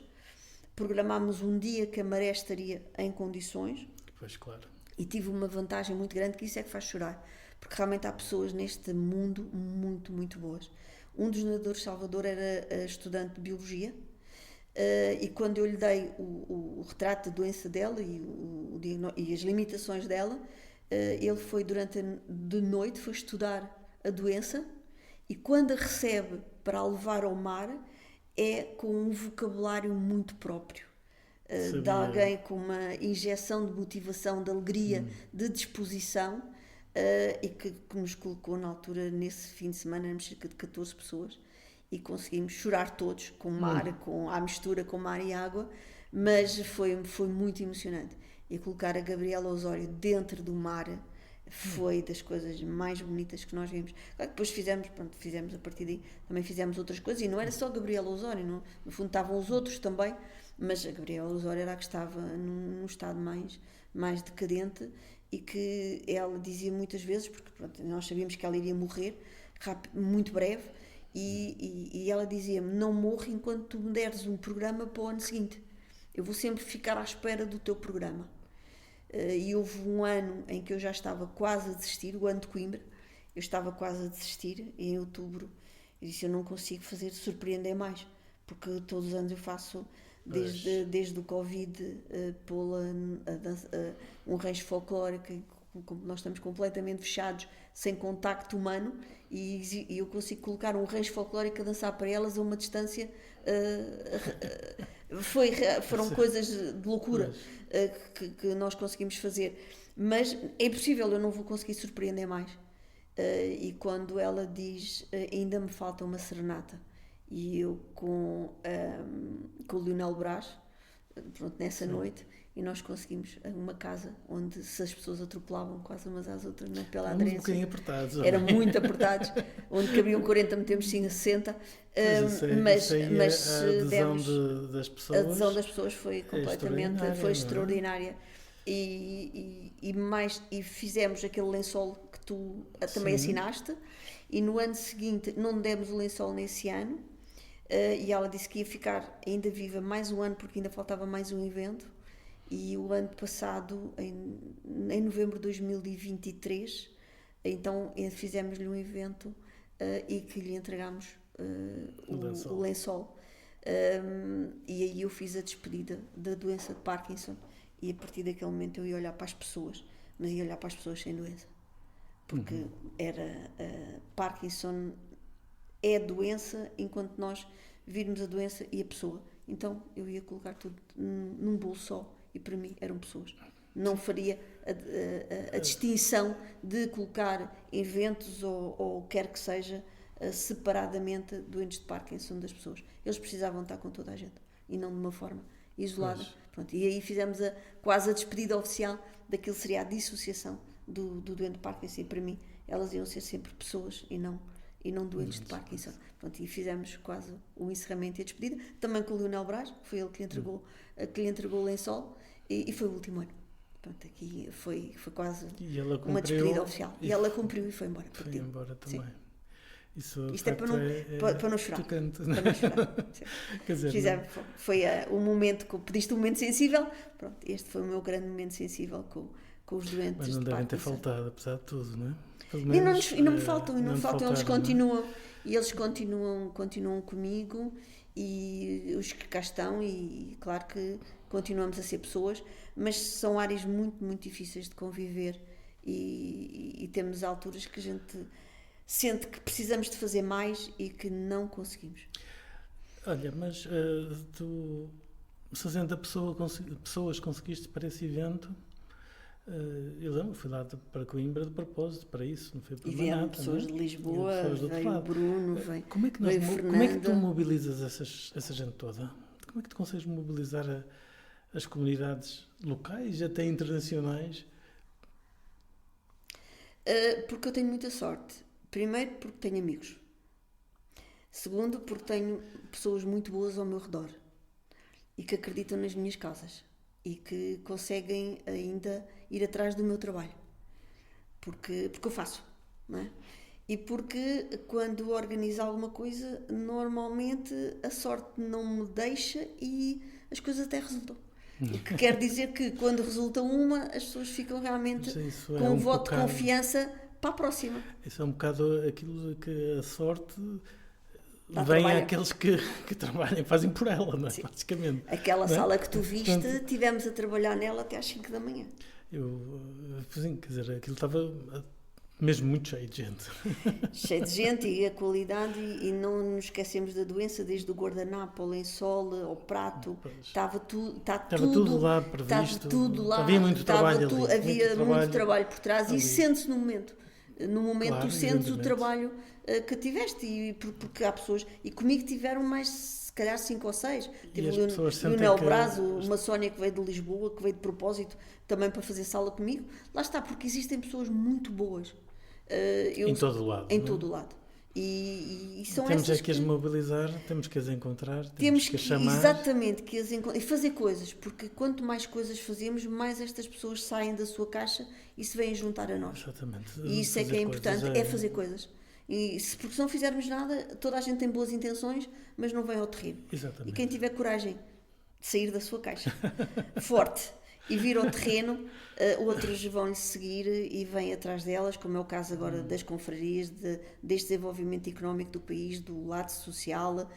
programámos um dia que a maré estaria em condições. Pois, claro. E tive uma vantagem muito grande, que isso é que faz chorar, porque realmente há pessoas neste mundo muito, muito boas. Um dos nadadores Salvador era estudante de Biologia, e quando eu lhe dei o retrato da doença dela e as limitações dela, ele foi de noite foi estudar a doença, e quando a recebe para a levar ao mar, é com um vocabulário muito próprio. De alguém com uma injeção de motivação, de alegria, de disposição, e que nos colocou na altura, nesse fim de semana, éramos cerca de 14 pessoas, e conseguimos chorar todos com mar, à mistura com mar e água, mas foi muito emocionante. E colocar a Gabriela Osório dentro do mar foi das coisas mais bonitas que nós vimos. Claro que depois fizemos a partir daí, também fizemos outras coisas, e não era só a Gabriela Osório, no fundo estavam os outros também, mas a Gabriela Osório era a que estava num estado mais decadente, e que ela dizia muitas vezes, porque nós sabíamos que ela iria morrer muito breve, e ela dizia-me: não morro enquanto tu me deres um programa para o ano seguinte, eu vou sempre ficar à espera do teu programa. E houve um ano em que eu já estava quase a desistir, o ano de Coimbra, eu estava quase a desistir, e em outubro eu disse: eu não consigo surpreender mais, porque todos os anos eu faço, desde o Covid, um rancho folclórico, como nós estamos completamente fechados, sem contacto humano, e eu consigo colocar um rancho folclórico a dançar para elas a uma distância. Foram coisas de loucura que nós conseguimos fazer, mas é impossível, eu não vou conseguir surpreender mais. E quando ela diz: ainda me falta uma serenata, e eu com o Lionel Brás, nessa noite, e nós conseguimos uma casa onde, se as pessoas atropelavam quase umas às outras, não pela aderência, um bocadinho apertados, eram muito apertados, onde cabiam 40, metemos 60, mas a adesão das pessoas, a adesão das pessoas foi completamente extraordinária. E fizemos aquele lençol que tu também assinaste, e no ano seguinte não demos o lençol nesse ano, e ela disse que ia ficar ainda viva mais um ano, porque ainda faltava mais um evento. E o ano passado, em novembro de 2023, então fizemos-lhe um evento, e que lhe entregámos o lençol. E aí eu fiz a despedida da doença de Parkinson, e a partir daquele momento eu ia olhar para as pessoas, mas ia olhar para as pessoas sem doença, porque Parkinson é a doença, enquanto nós virmos a doença e a pessoa. Então eu ia colocar tudo num bolo só, e para mim eram pessoas. Não faria a distinção de colocar eventos ou quer que seja separadamente doentes de Parkinson das pessoas. Eles precisavam estar com toda a gente, e não de uma forma isolada. Pronto, e aí fizemos quase a despedida oficial daquilo que seria a dissociação do doente de Parkinson. E para mim elas iam ser sempre pessoas e não doentes de Parkinson. Pronto, e fizemos quase o encerramento e a despedida, também com o Lionel Brás, que foi ele que lhe entregou o lençol, e foi o último ano. Pronto, aqui foi quase uma despedida oficial. E ela cumpriu e foi embora. Foi embora também. Sim. Isto é para não chorar. Tocante. Para não chorar. Quer dizer, foi o momento que pediste, um momento sensível. Pronto, este foi o meu grande momento sensível com os doentes. Mas não devem ter faltado, apesar de tudo, não é? E não me faltam, eles continuam, e eles continuam comigo, e os que cá estão, e claro que continuamos a ser pessoas, mas são áreas muito, muito difíceis de conviver, e temos alturas que a gente sente que precisamos de fazer mais e que não conseguimos. Olha, mas tu, 60 pessoas conseguiste para esse evento? Eu lembro, fui lá para Coimbra de propósito, para isso, não foi para nada. E vieram pessoas de Lisboa, veio o Bruno, veio como é que tu mobilizas essa gente toda? Como é que tu consegues mobilizar as comunidades locais, até internacionais? Porque eu tenho muita sorte. Primeiro, porque tenho amigos. Segundo, porque tenho pessoas muito boas ao meu redor e que acreditam nas minhas causas e que conseguem ainda ir atrás do meu trabalho, porque eu faço, não é? E porque quando organizo alguma coisa, normalmente a sorte não me deixa e as coisas até resultam. O que quer dizer que quando resulta uma, as pessoas ficam realmente com um voto de confiança para a próxima. Isso é um bocado aquilo que a sorte vem àqueles que trabalham, fazem por ela, não é? Sim. Basicamente. Aquela sala que tu viste, tivemos a trabalhar nela até às 5 da manhã. Sim, quer dizer, aquilo estava Mesmo muito cheio de gente. Cheio de gente e a qualidade, e não nos esquecemos da doença, desde o guardanapo ao lençol, ao prato, estava tudo lá previsto, tudo lá, havia muito trabalho ali. Havia muito trabalho por trás ali. E sente-se no momento. No momento Claro, tu sentes evidentemente. o trabalho que tiveste, e porque há pessoas, e comigo tiveram mais, se calhar 5 ou 6. Tive as ali pessoas o sentem Nel que- Brazo, uma Sónia que veio de Lisboa, que veio de propósito também para fazer sala comigo. Lá está, porque existem pessoas muito boas. Em todo o lado. Em não é? todo o lado. E são Temos essas é que as mobilizar, temos que as encontrar, temos temos que que, as chamar. exatamente, que as e fazer coisas, porque quanto mais coisas fazemos, mais estas pessoas saem da sua caixa e se vêm juntar a nós. Exatamente. E isso é que Fazer é importante, coisas é fazer coisas. Porque se não fizermos nada, toda a gente tem boas intenções, mas não vem ao terreno. Exatamente. E quem tiver coragem de sair da sua caixa, forte, e vir ao terreno, outros vão-lhe seguir e vêm atrás delas, como é o caso agora das confrarias, deste desenvolvimento económico do país, do lado social,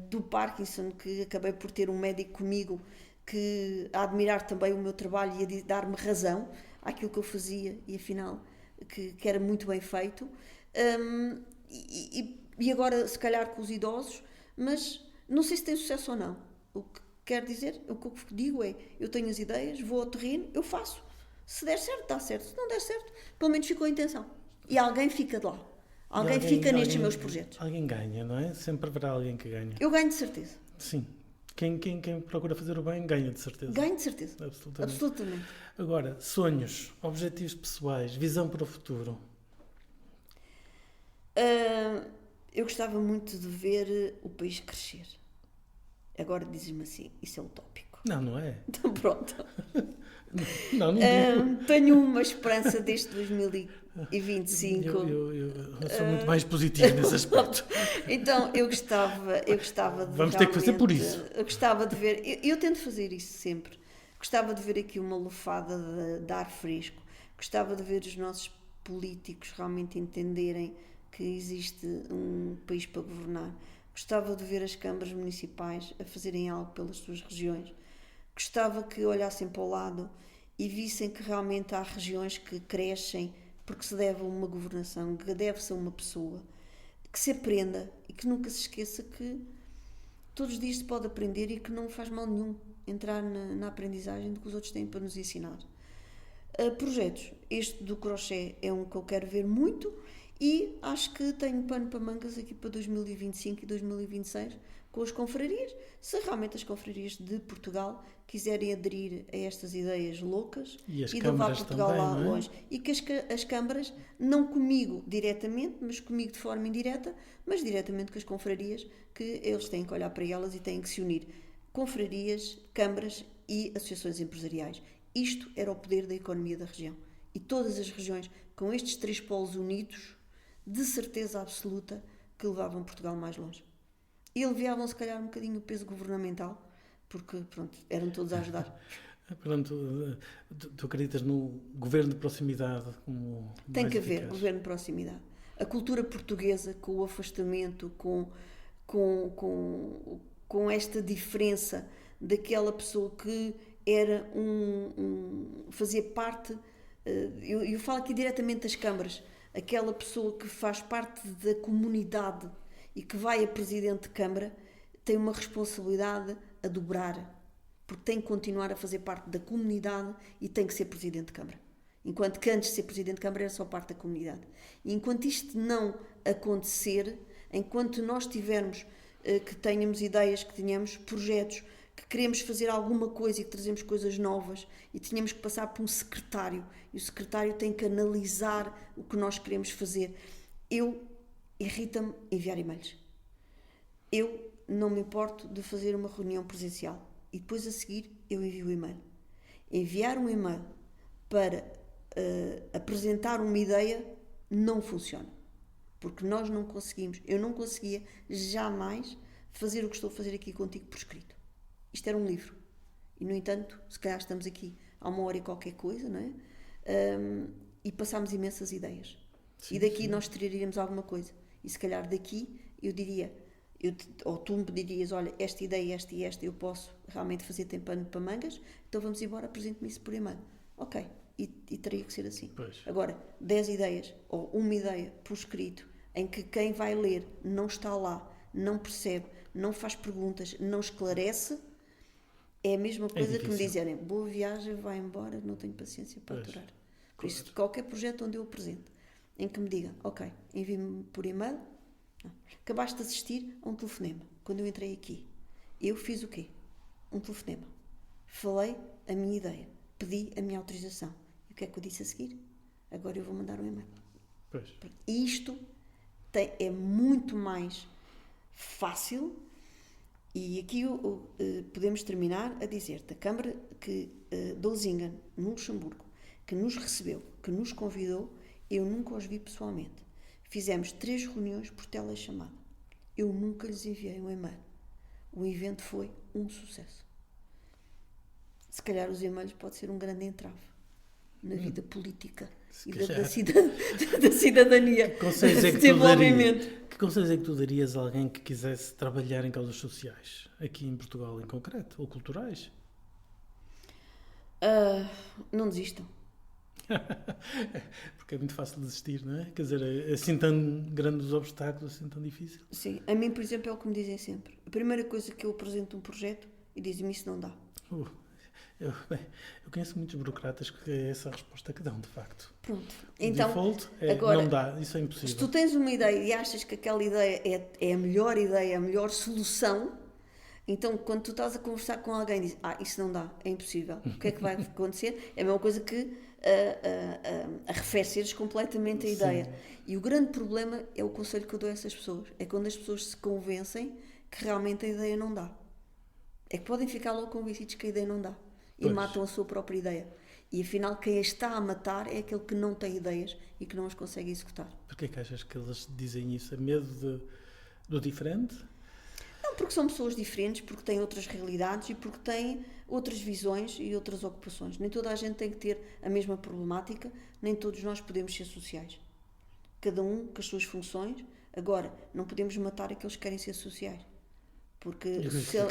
do Parkinson, que acabei por ter um médico comigo que a admirar também o meu trabalho e a dar-me razão àquilo que eu fazia, e afinal que era muito bem feito. E agora se calhar com os idosos, mas não sei se tem sucesso ou não. O que quer dizer, o que eu digo é, eu tenho as ideias, vou ao terreno, eu faço. Se der certo, dá certo. Se não der certo, pelo menos ficou a intenção. E alguém fica de lá. Alguém fica nestes meus projetos. Alguém ganha, não é? Sempre haverá alguém que ganha. Eu ganho de certeza. Sim. Quem procura fazer o bem, ganha de certeza. Ganho de certeza. Absolutamente. Absolutamente. Agora, sonhos, objetivos pessoais, visão para o futuro. Eu gostava muito de ver o país crescer. Agora dizes-me assim, isso é utópico. Não, não é? Então pronto. Não digo. Tenho uma esperança desde 2025. Eu sou muito mais positivo nesse aspecto. Então eu gostava de Vamos ter que fazer por isso. Eu gostava de ver, eu tento fazer isso sempre. Gostava de ver aqui uma lufada de ar fresco. Gostava de ver os nossos políticos realmente entenderem que existe um país para governar. Gostava de ver as câmaras municipais a fazerem algo pelas suas regiões. Gostava que olhassem para o lado e vissem que realmente há regiões que crescem porque se deve a uma governação, que deve-se a uma pessoa, que se aprenda e que nunca se esqueça que todos os dias se pode aprender e que não faz mal nenhum entrar na aprendizagem do que os outros têm para nos ensinar. Projetos. Este do crochê é um que eu quero ver muito e acho que tenho pano para mangas aqui para 2025 e 2026 com as confrarias. Se realmente as confrarias de Portugal quiserem aderir a estas ideias loucas E as de levar câmaras Portugal também, lá não é? longe, e que as câmaras, não comigo diretamente, mas comigo de forma indireta, mas diretamente com as confrarias, que eles têm que olhar para elas e têm que se unir. Confrarias, câmaras e associações empresariais. Isto era o poder da economia da região. E todas as regiões, com estes 3 polos unidos, de certeza absoluta que levavam Portugal mais longe. E aliviavam, se calhar, um bocadinho o peso governamental, porque, pronto, eram todos a ajudar. Portanto, tu acreditas no governo de proximidade como Tem mais que haver eficaz? governo de proximidade. A cultura portuguesa, com o afastamento, com esta diferença daquela pessoa que era fazia parte, eu falo aqui diretamente das câmaras, aquela pessoa que faz parte da comunidade e que vai a presidente de câmara, tem uma responsabilidade a dobrar, porque tem que continuar a fazer parte da comunidade e tem que ser presidente de câmara. Enquanto que antes de ser presidente de câmara era só parte da comunidade. E enquanto isto não acontecer, enquanto nós tivermos, que tenhamos ideias, que tenhamos projetos, que queremos fazer alguma coisa e que trazemos coisas novas e tínhamos que passar por um secretário e o secretário tem que analisar o que nós queremos fazer. Irrita-me enviar e-mails. Eu não me importo de fazer uma reunião presencial e depois a seguir eu envio o e-mail. Enviar um e-mail para apresentar uma ideia não funciona. Porque nós não conseguimos, eu não conseguia jamais fazer o que estou a fazer aqui contigo por escrito. Isto era um livro. E, no entanto, se calhar estamos aqui há 1 hora e qualquer coisa, não é? E passámos imensas ideias. Sim, e daqui sim. nós tiraríamos alguma coisa. E se calhar daqui eu diria, ou tu me dirias, olha, esta ideia, esta e esta, eu posso realmente fazer, tem pano para mangas, então vamos embora, apresente-me isso por e-mail. Ok, e teria que ser assim. Pois. Agora, 10 ideias ou uma ideia por escrito em que quem vai ler não está lá, não percebe, não faz perguntas, não esclarece, é a mesma coisa que me dizerem boa viagem, vai embora, não tenho paciência para aturar. Por isso, qualquer projeto onde eu apresento, em que me diga, ok, envie-me por e-mail, acabaste de assistir a um telefonema, quando eu entrei aqui, eu fiz o quê? Um telefonema. Falei a minha ideia, pedi a minha autorização. E o que é que eu disse a seguir? Agora eu vou mandar um e-mail. Pois. E isto é muito mais fácil, e aqui podemos terminar a dizer da Câmara de Usingen, no Luxemburgo, que nos recebeu, que nos convidou, eu nunca os vi pessoalmente. Fizemos 3 reuniões por telechamada. Eu nunca lhes enviei um e-mail. O evento foi um sucesso. Se calhar os e-mails pode ser um grande entrave na vida política e da cidadania, desse desenvolvimento. Que conselhos é que tu darias a alguém que quisesse trabalhar em causas sociais, aqui em Portugal em concreto, ou culturais? Não desistam. Porque é muito fácil desistir, não é? Quer dizer, assim tão grandes os obstáculos, assim tão difícil. Sim, a mim, por exemplo, é o que me dizem sempre. A primeira coisa que eu apresento um projeto e dizem-me isso não dá. Eu conheço muitos burocratas que é essa a resposta que dão, de facto. Pronto. Então, default é agora, não dá, isso é impossível. Se tu tens uma ideia e achas que aquela ideia é a melhor ideia, a melhor solução, então quando tu estás a conversar com alguém e dizes, isso não dá, é impossível, o que é que vai acontecer? É a mesma coisa que arrefeceres completamente a ideia. Sim. E o grande problema é o conselho que eu dou a essas pessoas, é quando as pessoas se convencem que realmente a ideia não dá. É que podem ficar logo convencidos que a ideia não dá. E matam a sua própria ideia. E afinal, quem a está a matar é aquele que não tem ideias e que não as consegue executar. Porquê que achas que eles dizem isso? É medo do diferente? Não, porque são pessoas diferentes, porque têm outras realidades e porque têm outras visões e outras ocupações. Nem toda a gente tem que ter a mesma problemática, nem todos nós podemos ser sociais. Cada um com as suas funções. Agora, não podemos matar aqueles que querem ser sociais. Porque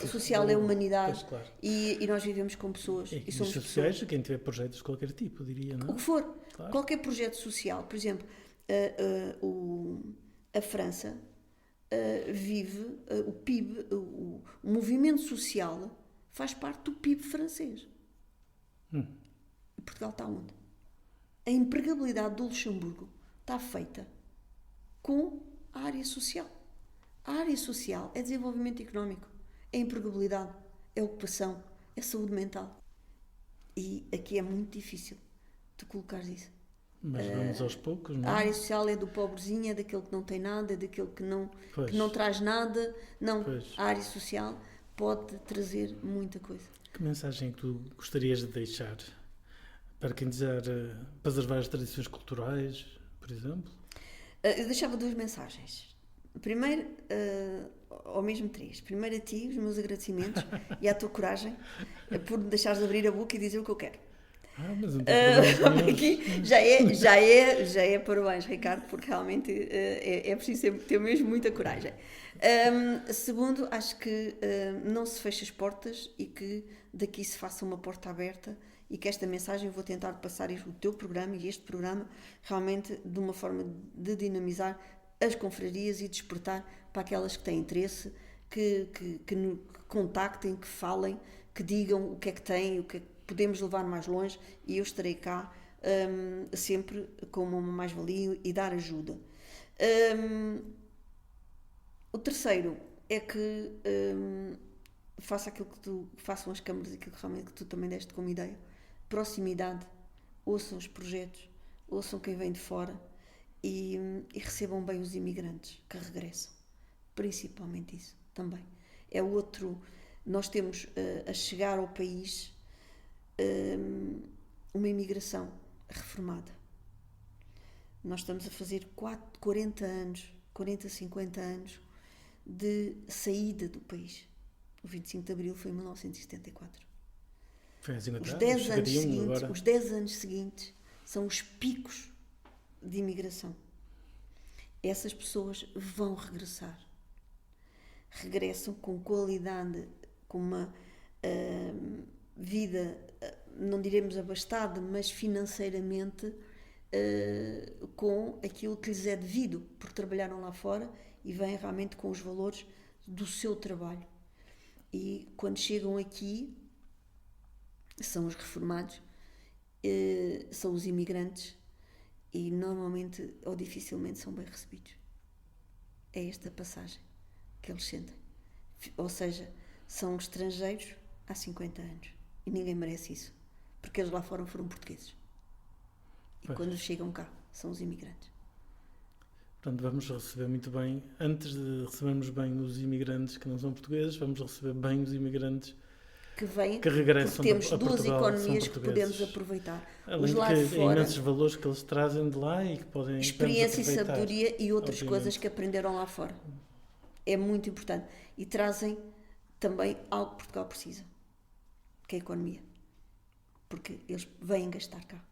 social é humanidade. Pois, claro. E nós vivemos com pessoas. E somos sociais, pessoas. Quem tiver projetos de qualquer tipo, diria, não? O que for. Claro. Qualquer projeto social. Por exemplo, a França vive, o PIB, o movimento social faz parte do PIB francês. E Portugal está onde? A empregabilidade do Luxemburgo está feita com a área social. A área social é desenvolvimento económico, é empregabilidade, é ocupação, é saúde mental. E aqui é muito difícil de colocar isso. Mas vamos aos poucos, não é? A área social é do pobrezinho, é daquele que não tem nada, é daquele que não traz nada. Não, a área social pode trazer muita coisa. Que mensagem é que tu gostarias de deixar para quem desejar preservar as tradições culturais, por exemplo? Eu deixava 2 mensagens. Primeiro, ou mesmo 3. Primeiro a ti, os meus agradecimentos e à tua coragem por me deixares abrir a boca e dizer o que eu quero. Mas não tem problema. Aqui já é parabéns, Ricardo, porque realmente é preciso ter mesmo muita coragem. Segundo, acho que não se feche as portas e que daqui se faça uma porta aberta e que esta mensagem eu vou tentar passar o teu programa e este programa realmente de uma forma de dinamizar as confrarias e despertar para aquelas que têm interesse, que contactem, que falem, que digam o que é que têm, o que é que podemos levar mais longe, e eu estarei cá sempre como uma mais-valia e dar ajuda. O terceiro é que faça aquilo que façam as câmaras, aquilo que realmente que tu também deste como ideia, proximidade, ouçam os projetos, ouçam quem vem de fora e recebam bem os imigrantes que regressam, principalmente isso também. É outro, nós temos a chegar ao país uma imigração reformada. Nós estamos a fazer 40 anos, 50 anos de saída do país. O 25 de Abril foi em 1974. Foi assim os 10 anos seguintes são os picos de imigração. Essas pessoas vão regressar. Regressam com qualidade, com uma vida não diremos abastada, mas financeiramente com aquilo que lhes é devido, porque trabalharam lá fora e vêm realmente com os valores do seu trabalho. E quando chegam aqui, são os reformados, são os imigrantes e normalmente ou dificilmente são bem recebidos. É esta passagem que eles sentem. Ou seja, são estrangeiros há 50 anos e ninguém merece isso, porque eles lá fora foram portugueses. E quando chegam cá, são os imigrantes. Portanto, vamos receber muito bem, antes de recebermos bem os imigrantes que não são portugueses, vamos receber bem os imigrantes que regressam temos a duas Portugal, economias que podemos aproveitar. Além de que imensos valores que eles trazem de lá e que podem experiência e sabedoria e outras coisas que aprenderam lá fora. É muito importante. E trazem também algo que Portugal precisa, que é a economia. Porque eles vêm gastar cá.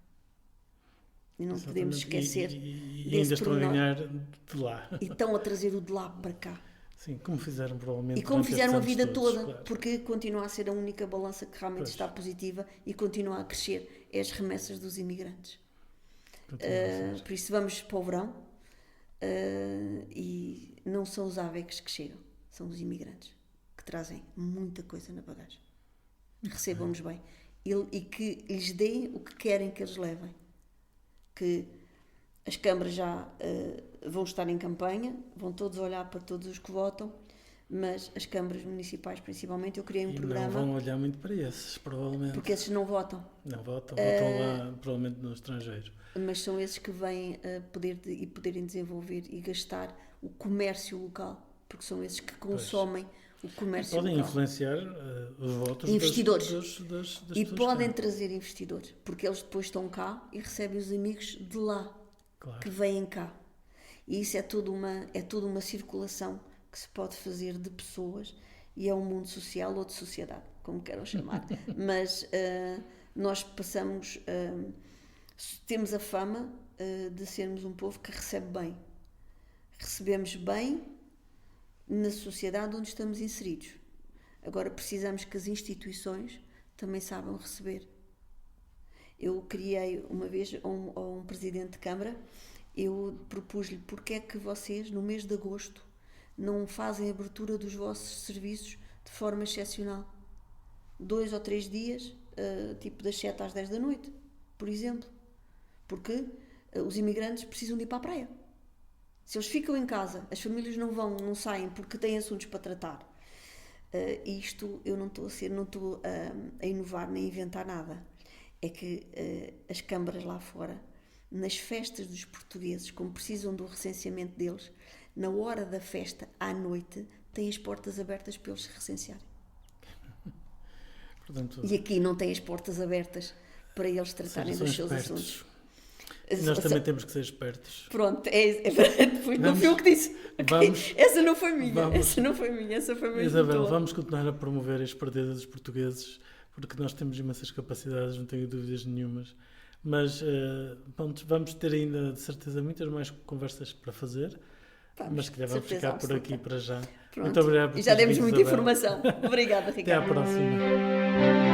E não podemos esquecer e ainda estão a ganhar de lá. E estão a trazer o de lá para cá. Sim, como fizeram provavelmente. E como fizeram a vida todos, toda, claro. Porque continua a ser a única balança que realmente está positiva e continua a crescer. É as remessas dos imigrantes. Por isso vamos para o verão e não são os AVECs que chegam, são os imigrantes que trazem muita coisa na bagagem. Recebam-nos bem. E que lhes deem o que querem que eles levem. Que as câmaras já vão estar em campanha, vão todos olhar para todos os que votam, mas as câmaras municipais principalmente, eu criei um programa... não vão olhar muito para esses, provavelmente. Porque esses não votam. Não votam, votam lá, provavelmente no estrangeiro. Mas são esses que vêm poderem desenvolver e gastar o comércio local, porque são esses que consomem o comércio local. Podem influenciar os votos investidores. das e podem cá. Trazer investidores, porque eles depois estão cá e recebem os amigos de lá, claro. Que vêm cá. E isso é toda uma circulação que se pode fazer de pessoas e é um mundo social ou de sociedade, como queiram chamar. Mas nós passamos... temos a fama de sermos um povo que recebe bem. Recebemos bem na sociedade onde estamos inseridos. Agora precisamos que as instituições também saibam receber. Eu criei uma vez a um presidente de Câmara, eu propus-lhe porque é que vocês no mês de agosto não fazem a abertura dos vossos serviços de forma excepcional. 2 ou 3 dias, tipo das 7 às 10 da noite, por exemplo. Porque os imigrantes precisam de ir para a praia. Se eles ficam em casa, as famílias não saem porque têm assuntos para tratar. Isto eu não estou a inovar nem a inventar nada. É que as câmaras lá fora, nas festas dos portugueses, como precisam do recenseamento deles, na hora da festa, à noite, têm as portas abertas para eles se recensearem. Portanto, e aqui não têm as portas abertas para eles tratarem dos seus assuntos. Nós também temos que ser espertos. Pronto, não fui eu que disse. Okay. Essa não foi minha. Essa foi mesmo Isabel, vamos continuar a promover a esperteza dos portugueses, porque nós temos imensas capacidades, não tenho dúvidas nenhumas. Mas vamos ter ainda, de certeza, muitas mais conversas para fazer. Mas que vamos ficar por aqui para já. Pronto. Muito obrigado por já demos muita Isabel. Informação. Obrigada, Ricardo. Até à próxima.